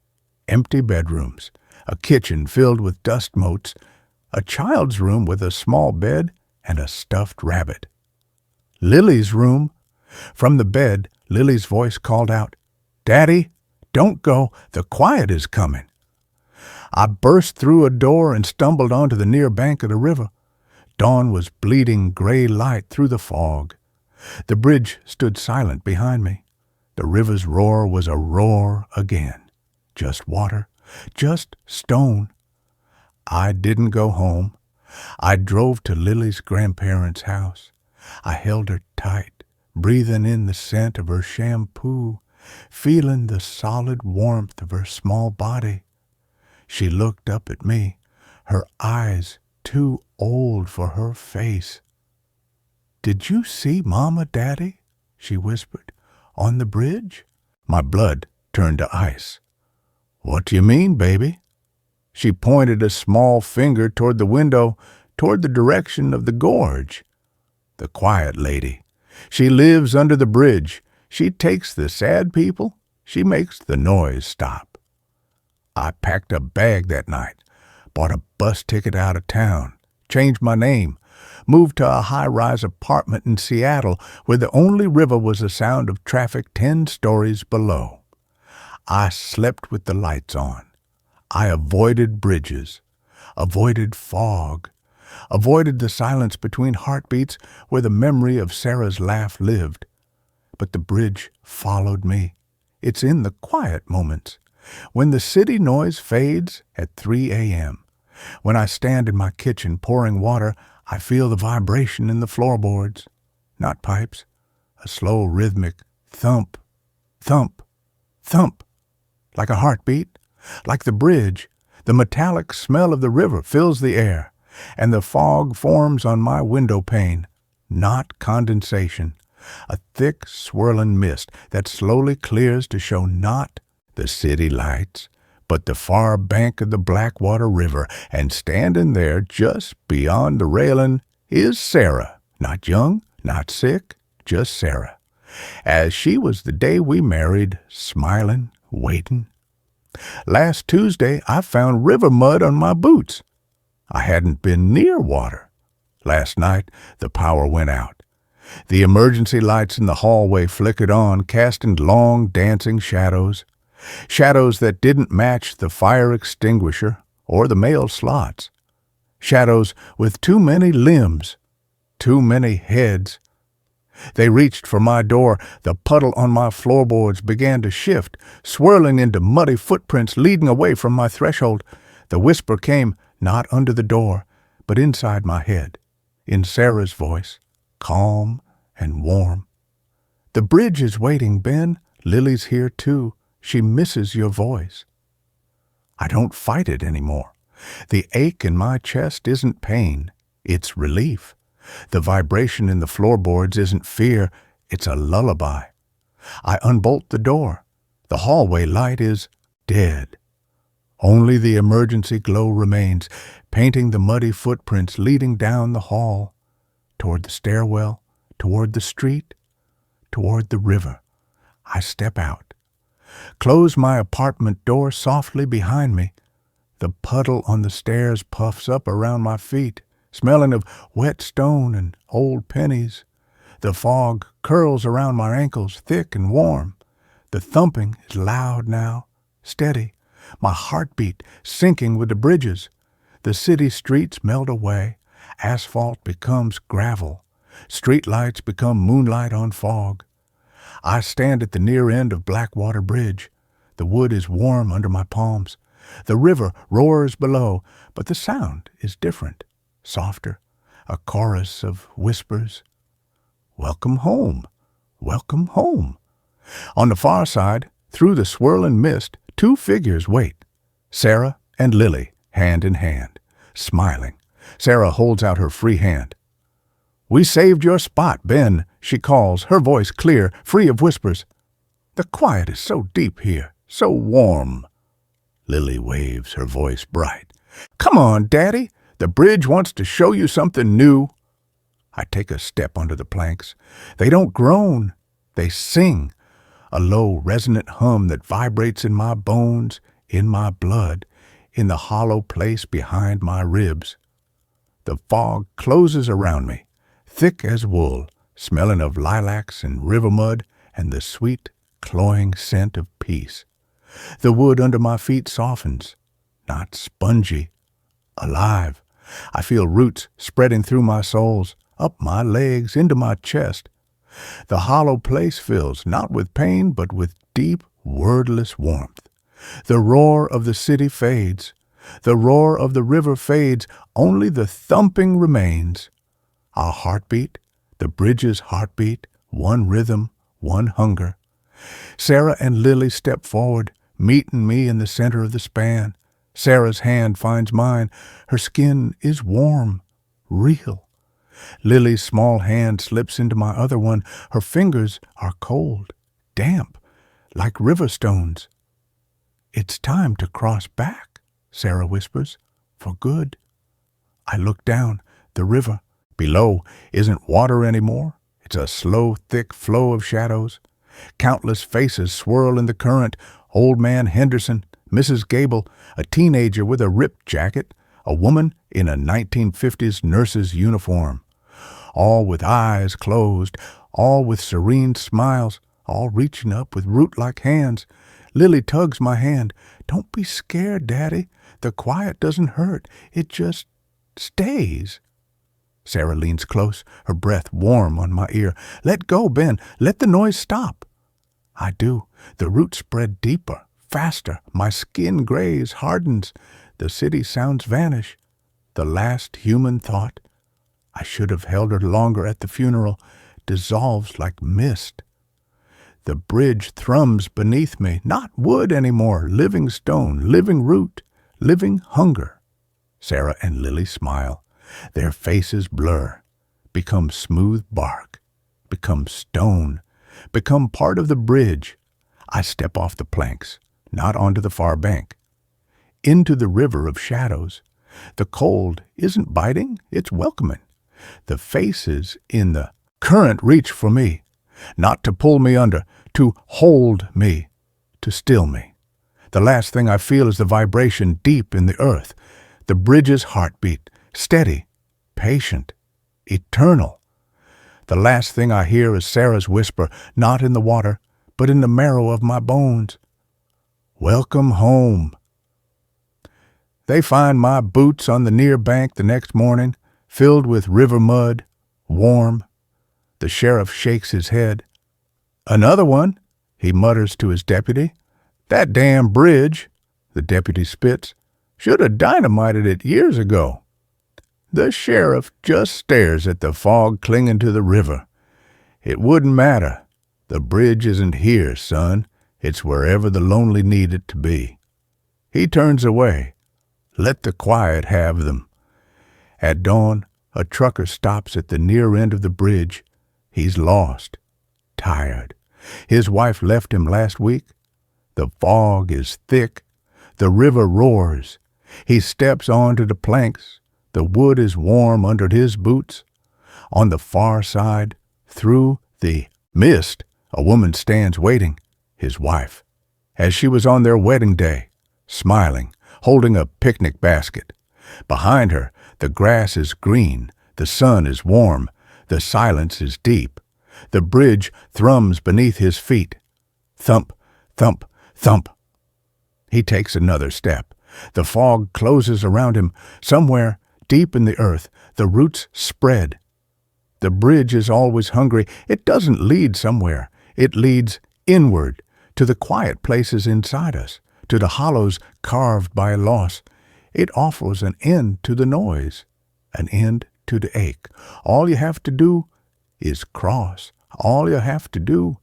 Empty bedrooms, a kitchen filled with dust motes, a child's room with a small bed and a stuffed rabbit. Lily's room. From the bed, Lily's voice called out, "Daddy, don't go, the quiet is coming." I burst through a door and stumbled onto the near bank of the river. Dawn was bleeding gray light through the fog. The bridge stood silent behind me. The river's roar was a roar again. Just water, just stone. I didn't go home. I drove to Lily's grandparents' house. I held her tight, breathing in the scent of her shampoo, feeling the solid warmth of her small body. She looked up at me, her eyes too old for her face. "Did you see Mama, Daddy?" she whispered. "On the bridge?" My blood turned to ice. "What do you mean, baby?" She pointed a small finger toward the window, toward the direction of the gorge. "The quiet lady. She lives under the bridge. She takes the sad people. She makes the noise stop." I packed a bag that night, bought a bus ticket out of town, changed my name, moved to a high-rise apartment in Seattle where the only river was the sound of traffic 10 stories below. I slept with the lights on. I avoided bridges, avoided fog, avoided the silence between heartbeats where the memory of Sarah's laugh lived. But the bridge followed me. It's in the quiet moments, when the city noise fades at 3 a.m. When I stand in my kitchen pouring water, I feel the vibration in the floorboards. Not pipes, a slow rhythmic thump, thump, thump, like a heartbeat, like the bridge. The metallic smell of the river fills the air, and the fog forms on my window pane. Not condensation, a thick swirling mist that slowly clears to show not the city lights, but the far bank of the Blackwater River, and standing there just beyond the railing is Sarah, not young, not sick, just Sarah, as she was the day we married, smiling, waiting. Last Tuesday I found river mud on my boots. I hadn't been near water. Last night the power went out. The emergency lights in the hallway flickered on, casting long dancing shadows. Shadows that didn't match the fire extinguisher or the mail slots. Shadows with too many limbs, too many heads. They reached for my door. The puddle on my floorboards began to shift, swirling into muddy footprints leading away from my threshold. The whisper came not under the door, but inside my head, in Sarah's voice, calm and warm. "The bridge is waiting, Ben. Lily's here too. She misses your voice." I don't fight it anymore. The ache in my chest isn't pain, it's relief. The vibration in the floorboards isn't fear, it's a lullaby. I unbolt the door. The hallway light is dead. Only the emergency glow remains, painting the muddy footprints leading down the hall, toward the stairwell, toward the street, toward the river. I step out, close my apartment door softly behind me. The puddle on the stairs puffs up around my feet, smelling of wet stone and old pennies. The fog curls around my ankles, thick and warm. The thumping is loud now, steady, my heartbeat sinking with the bridges. The city streets melt away. Asphalt becomes gravel. Streetlights become moonlight on fog. I stand at the near end of Blackwater Bridge. The wood is warm under my palms. The river roars below, but the sound is different, softer, a chorus of whispers. Welcome home, welcome home. On the far side, through the swirling mist, two figures wait. Sarah and Lily, hand in hand, smiling. Sarah holds out her free hand. "We saved your spot, Ben," she calls, her voice clear, free of whispers. "The quiet is so deep here, so warm." Lily waves, her voice bright. "Come on, Daddy. The bridge wants to show you something new." I take a step under the planks. They don't groan. They sing. A low, resonant hum that vibrates in my bones, in my blood, in the hollow place behind my ribs. The fog closes around me, thick as wool, smelling of lilacs and river mud and the sweet, cloying scent of peace. The wood under my feet softens, not spongy, alive. I feel roots spreading through my soles, up my legs, into my chest. The hollow place fills, not with pain, but with deep, wordless warmth. The roar of the city fades. The roar of the river fades. Only the thumping remains. Our heartbeat, the bridge's heartbeat, one rhythm, one hunger. Sarah and Lily step forward, meeting me in the center of the span. Sarah's hand finds mine. Her skin is warm, real. Lily's small hand slips into my other one. Her fingers are cold, damp, like river stones. "It's time to cross back," Sarah whispers, "for good." I look down. The river below isn't water anymore. It's a slow, thick flow of shadows. Countless faces swirl in the current. Old man Henderson, Mrs. Gable, a teenager with a ripped jacket, a woman in a 1950s nurse's uniform. All with eyes closed, all with serene smiles, all reaching up with root-like hands. Lily tugs my hand. "Don't be scared, Daddy. The quiet doesn't hurt. It just stays." Sarah leans close, her breath warm on my ear. "Let go, Ben. Let the noise stop." I do. The roots spread deeper, faster. My skin grays, hardens. The city sounds vanish. The last human thought, I should have held her longer at the funeral, dissolves like mist. The bridge thrums beneath me, not wood anymore, living stone, living root, living hunger. Sarah and Lily smile. Their faces blur, become smooth bark, become stone, become part of the bridge. I step off the planks, not onto the far bank, into the river of shadows. The cold isn't biting, it's welcoming. The faces in the current reach for me, not to pull me under, to hold me, to still me. The last thing I feel is the vibration deep in the earth, the bridge's heartbeat, steady, patient, eternal. The last thing I hear is Sarah's whisper, not in the water, but in the marrow of my bones. "Welcome home." They find my boots on the near bank the next morning, filled with river mud, warm. The sheriff shakes his head. "Another one," he mutters to his deputy. "That damn bridge," the deputy spits, "should have dynamited it years ago." The sheriff just stares at the fog clinging to the river. "It wouldn't matter. The bridge isn't here, son. It's wherever the lonely need it to be." He turns away. Let the quiet have them. At dawn, a trucker stops at the near end of the bridge. He's lost, tired. His wife left him last week. The fog is thick. The river roars. He steps onto the planks. The wood is warm under his boots. On the far side, through the mist, a woman stands waiting, his wife, as she was on their wedding day, smiling, holding a picnic basket. Behind her, the grass is green, the sun is warm, the silence is deep. The bridge thrums beneath his feet. Thump, thump, thump. He takes another step. The fog closes around him. Somewhere, deep in the earth, the roots spread. The bridge is always hungry. It doesn't lead somewhere. It leads inward, to the quiet places inside us, to the hollows carved by loss. It offers an end to the noise, an end to the ache. All you have to do is cross. All you have to do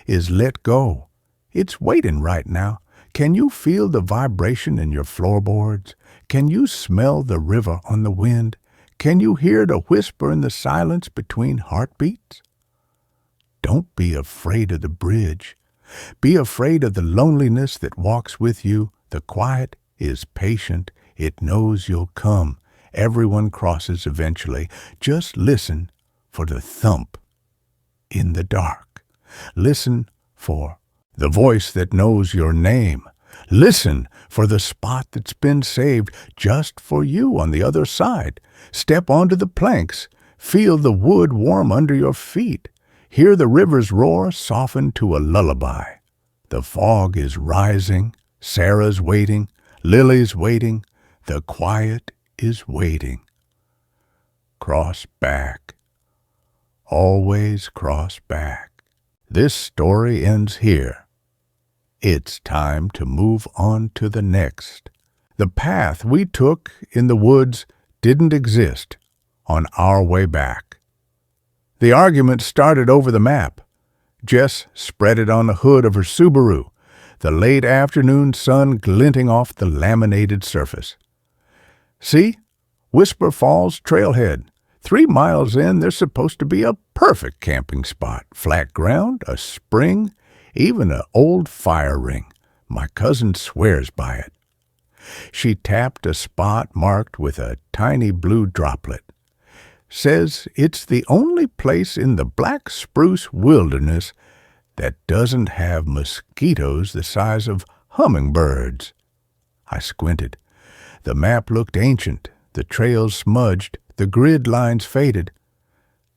is let go. It's waiting right now. Can you feel the vibration in your floorboards? Can you smell the river on the wind? Can you hear the whisper in the silence between heartbeats? Don't be afraid of the bridge. Be afraid of the loneliness that walks with you. The quiet is patient. It knows you'll come. Everyone crosses eventually. Just listen for the thump in the dark. Listen for the voice that knows your name. Listen for the spot that's been saved just for you on the other side. Step onto the planks. Feel the wood warm under your feet. Hear the river's roar soften to a lullaby. The fog is rising. Sarah's waiting. Lily's waiting. The quiet is waiting. Cross back. Always cross back. This story ends here. It's time to move on to the next. The path we took in the woods didn't exist on our way back. The argument started over the map. Jess spread it on the hood of her Subaru, the late afternoon sun glinting off the laminated surface. "See? Whisper Falls Trailhead. 3 miles in, there's supposed to be a perfect camping spot. Flat ground, a spring, even an old fire ring. My cousin swears by it." She tapped a spot marked with a tiny blue droplet. "Says it's the only place in the black spruce wilderness that doesn't have mosquitoes the size of hummingbirds." I squinted. The map looked ancient, the trails smudged, the grid lines faded.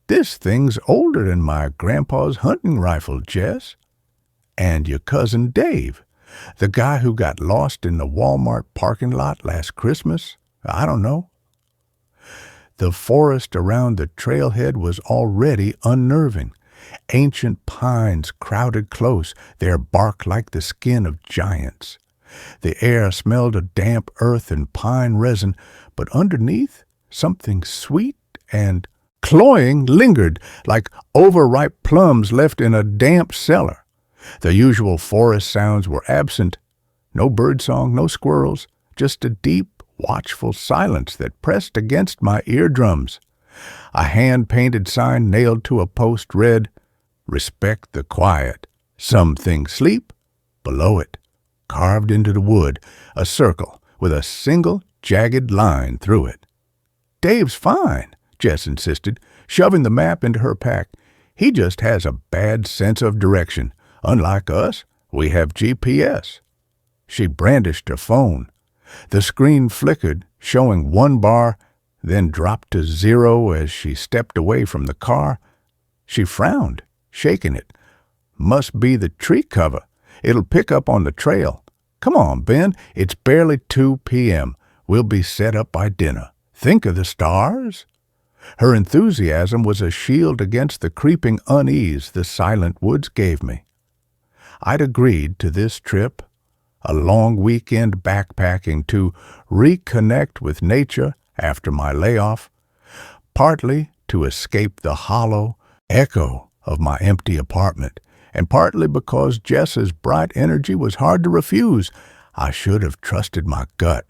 "This thing's older than my grandpa's hunting rifle, Jess. And your cousin Dave, the guy who got lost in the Walmart parking lot last Christmas. I don't know." The forest around the trailhead was already unnerving. Ancient pines crowded close, their bark like the skin of giants. The air smelled of damp earth and pine resin, but underneath, something sweet and cloying lingered, like overripe plums left in a damp cellar. The usual forest sounds were absent. No birdsong, no squirrels, just a deep, watchful silence that pressed against my eardrums. A hand-painted sign nailed to a post read, "Respect the quiet. Some things sleep." Below it, carved into the wood, a circle with a single jagged line through it. "Dave's fine," Jess insisted, shoving the map into her pack. "He just has a bad sense of direction. Unlike us, we have GPS." She brandished her phone. The screen flickered, showing 1 bar, then dropped to 0 as she stepped away from the car. She frowned, shaking it. "Must be the tree cover. It'll pick up on the trail. Come on, Ben. It's barely 2 p.m. We'll be set up by dinner. Think of the stars." Her enthusiasm was a shield against the creeping unease the silent woods gave me. I'd agreed to this trip, a long weekend backpacking to reconnect with nature after my layoff, partly to escape the hollow echo of my empty apartment, and partly because Jess's bright energy was hard to refuse. I should have trusted my gut.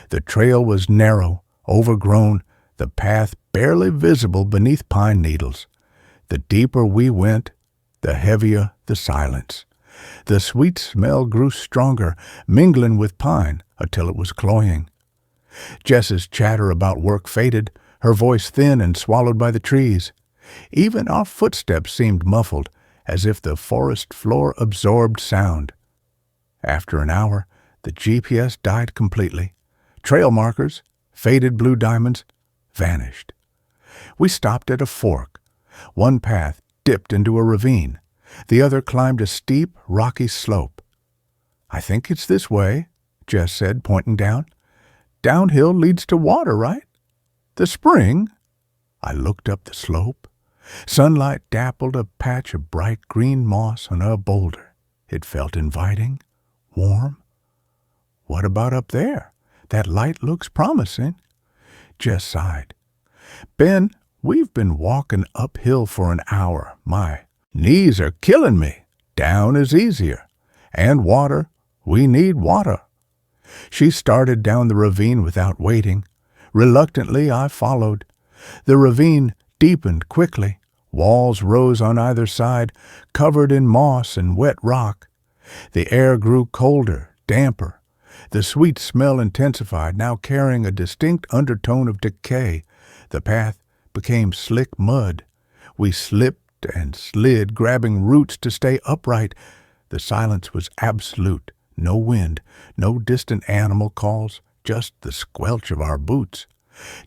The trail was narrow, overgrown, the path barely visible beneath pine needles. The deeper we went, the heavier the silence. The sweet smell grew stronger, mingling with pine until it was cloying. Jess's chatter about work faded, her voice thin and swallowed by the trees. Even our footsteps seemed muffled, as if the forest floor absorbed sound. After an hour, the GPS died completely. Trail markers, faded blue diamonds, vanished. We stopped at a fork. One path dipped into a ravine. The other climbed a steep, rocky slope. "I think it's this way," Jess said, pointing down. "Downhill leads to water, right? The spring?" I looked up the slope. Sunlight dappled a patch of bright green moss on a boulder. It felt inviting, warm. "What about up there? That light looks promising." Jess sighed. "Ben, we've been walking uphill for an hour. My knees are killing me. Down is easier. And water. We need water." She started down the ravine without waiting. Reluctantly, I followed. The ravine deepened quickly. Walls rose on either side, covered in moss and wet rock. The air grew colder, damper. The sweet smell intensified, now carrying a distinct undertone of decay. The path became slick mud. We slipped and slid, grabbing roots to stay upright. The silence was absolute. No wind, no distant animal calls, just the squelch of our boots.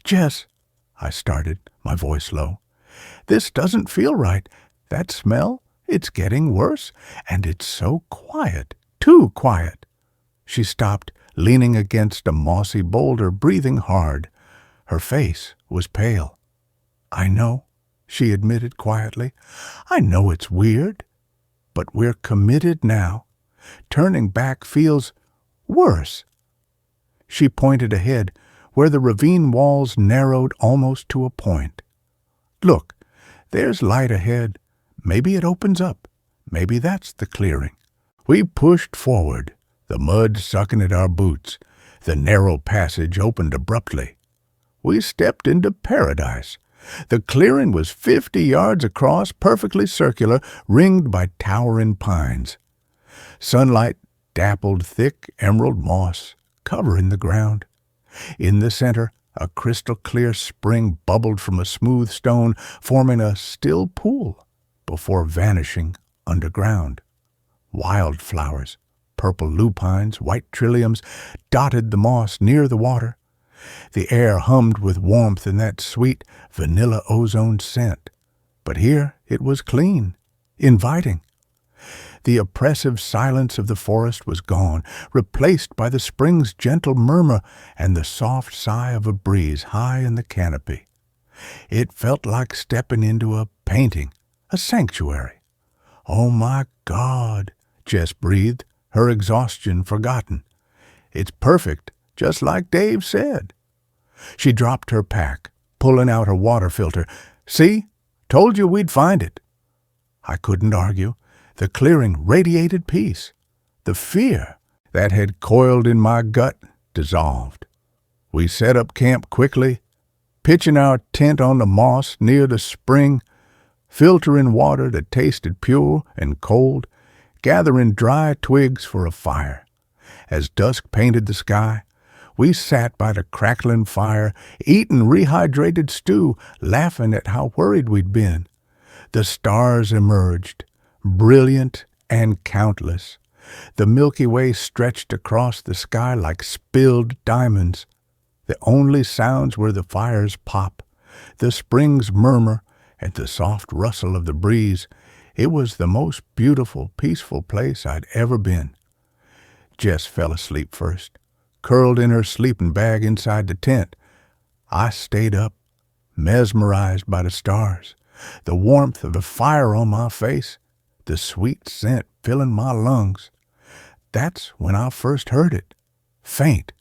"Jess," I started, my voice low, "this doesn't feel right. That smell, it's getting worse, and it's so quiet, too quiet." She stopped, leaning against a mossy boulder, breathing hard. Her face was pale. "I know," she admitted quietly. "I know it's weird, but we're committed now. Turning back feels worse." She pointed ahead, where the ravine walls narrowed almost to a point. "Look, there's light ahead. Maybe it opens up. Maybe that's the clearing." We pushed forward, the mud sucking at our boots. The narrow passage opened abruptly. We stepped into paradise. The clearing was 50 yards across, perfectly circular, ringed by towering pines. Sunlight dappled thick emerald moss, covering the ground. In the center, a crystal-clear spring bubbled from a smooth stone, forming a still pool before vanishing underground. Wildflowers, purple lupines, white trilliums, dotted the moss near the water. The air hummed with warmth and that sweet vanilla ozone scent. But here it was clean, inviting. The oppressive silence of the forest was gone, replaced by the spring's gentle murmur and the soft sigh of a breeze high in the canopy. It felt like stepping into a painting, a sanctuary. "Oh my God," Jess breathed, her exhaustion forgotten. "It's perfect, just like Dave said." She dropped her pack, pulling out her water filter. "See? Told you we'd find it." I couldn't argue. The clearing radiated peace. The fear that had coiled in my gut dissolved. We set up camp quickly, pitching our tent on the moss near the spring, filtering water that tasted pure and cold, gathering dry twigs for a fire. As dusk painted the sky, we sat by the crackling fire, eating rehydrated stew, laughing at how worried we'd been. The stars emerged, brilliant and countless. The Milky Way stretched across the sky like spilled diamonds. The only sounds were the fire's pop, the spring's murmur, and the soft rustle of the breeze. It was the most beautiful, peaceful place I'd ever been. Jess fell asleep first, curled in her sleeping bag inside the tent. I stayed up, mesmerized by the stars, the warmth of the fire on my face, the sweet scent filling my lungs. That's when I first heard it, faint,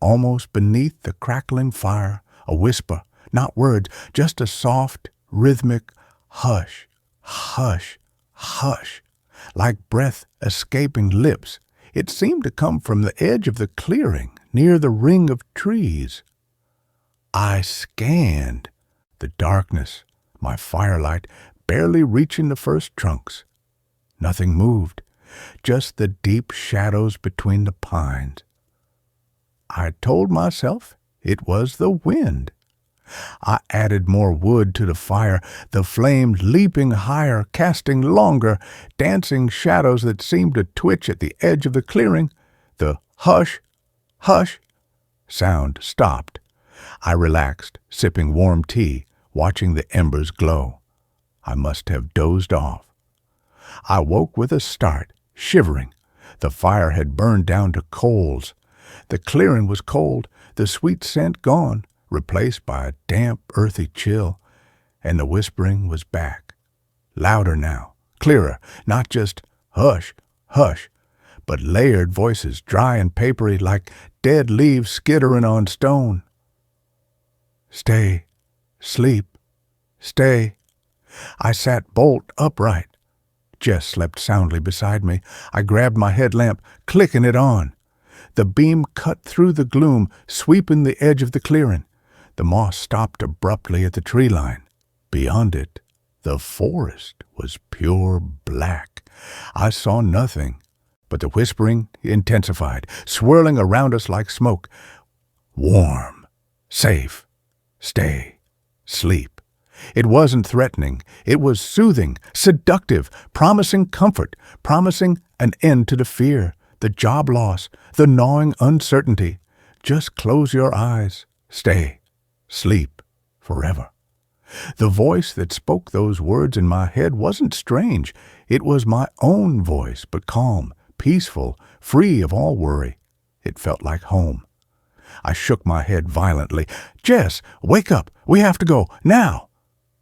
almost beneath the crackling fire, a whisper, not words, just a soft, rhythmic hush, hush, hush, like breath escaping lips. It seemed to come from the edge of the clearing, near the ring of trees. I scanned the darkness, my firelight barely reaching the first trunks. Nothing moved, just the deep shadows between the pines. I told myself it was the wind. I added more wood to the fire, the flames leaping higher, casting longer, dancing shadows that seemed to twitch at the edge of the clearing. The hush, hush sound stopped. I relaxed, sipping warm tea, watching the embers glow. I must have dozed off. I woke with a start, shivering. The fire had burned down to coals. The clearing was cold, the sweet scent gone, replaced by a damp, earthy chill, and the whispering was back. Louder now, clearer, not just hush, hush, but layered voices, dry and papery like dead leaves skittering on stone. Stay, sleep, stay. I sat bolt upright. Jess slept soundly beside me. I grabbed my headlamp, clicking it on. The beam cut through the gloom, sweeping the edge of the clearing. The moss stopped abruptly at the tree line. Beyond it, the forest was pure black. I saw nothing, but the whispering intensified, swirling around us like smoke. Warm, safe, stay, sleep. It wasn't threatening. It was soothing, seductive, promising comfort, promising an end to the fear, the job loss, the gnawing uncertainty. Just close your eyes. Stay. Sleep. Forever. The voice that spoke those words in my head wasn't strange. It was my own voice, but calm, peaceful, free of all worry. It felt like home. I shook my head violently. Jess, wake up. We have to go. Now.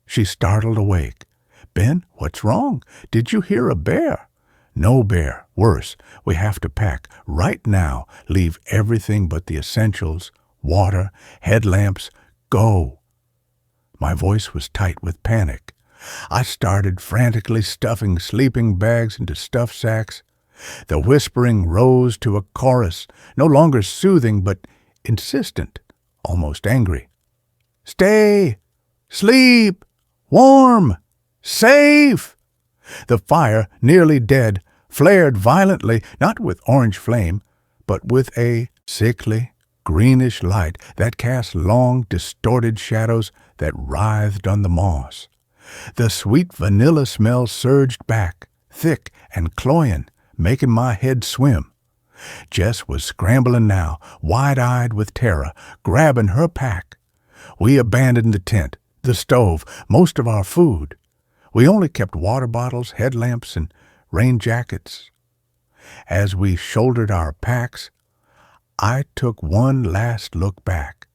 She startled awake. Ben, what's wrong? Did you hear a bear? No bear. Worse. We have to pack right now. Leave everything but the essentials. Water, headlamps. Go. My voice was tight with panic. I started frantically stuffing sleeping bags into stuff sacks. The whispering rose to a chorus, no longer soothing but insistent, almost angry. Stay! Sleep! Warm! Safe! The fire, nearly dead, flared violently, not with orange flame, but with a sickly, greenish light that cast long, distorted shadows that writhed on the moss. The sweet vanilla smell surged back, thick and cloying, making my head swim. Jess was scrambling now, wide-eyed with terror, grabbing her pack. We abandoned the tent, the stove, most of our food. We only kept water bottles, headlamps, and rain jackets. As we shouldered our packs, I took one last look back.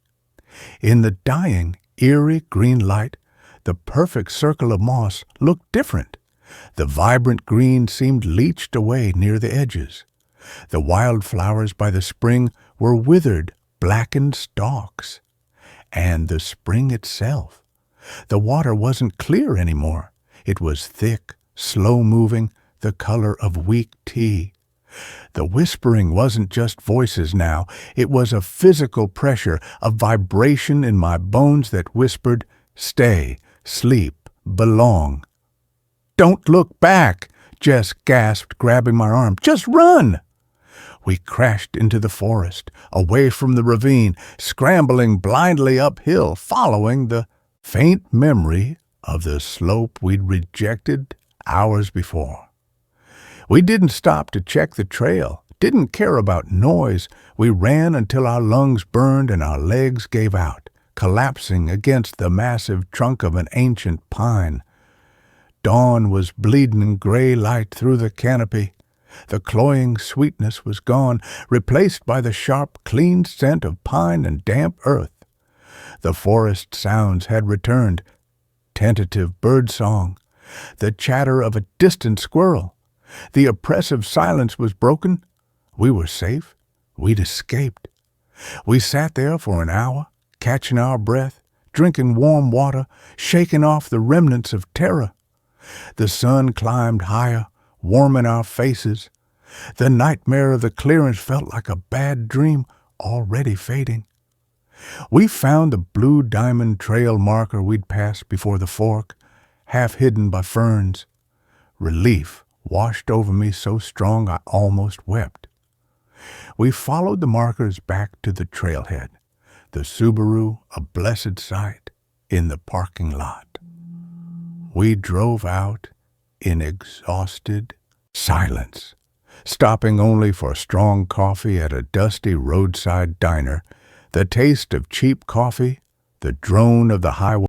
In the dying, eerie green light, the perfect circle of moss looked different. The vibrant green seemed leached away near the edges. The wildflowers by the spring were withered, blackened stalks. And the spring itself. The water wasn't clear anymore. It was thick, slow-moving, the color of weak tea. The whispering wasn't just voices now. It was a physical pressure, a vibration in my bones that whispered, stay, sleep, belong. Don't look back, Jess gasped, grabbing my arm. Just run! We crashed into the forest, away from the ravine, scrambling blindly uphill, following the faint memory of the slope we'd rejected hours before. We didn't stop to check the trail, didn't care about noise. We ran until our lungs burned and our legs gave out, collapsing against the massive trunk of an ancient pine. Dawn was bleeding in gray light through the canopy. The cloying sweetness was gone, replaced by the sharp, clean scent of pine and damp earth. The forest sounds had returned. Tentative bird song, the chatter of a distant squirrel. The oppressive silence was broken. We were safe. We'd escaped. We sat there for an hour, catching our breath, drinking warm water, shaking off the remnants of terror. The sun climbed higher, warming our faces. The nightmare of the clearance felt like a bad dream already fading. We found the blue diamond trail marker we'd passed before the fork, half hidden by ferns. Relief washed over me so strong I almost wept. We followed the markers back to the trailhead, the Subaru a blessed sight in the parking lot. We drove out in exhausted silence, stopping only for strong coffee at a dusty roadside diner, the taste of cheap coffee, the drone of the highway.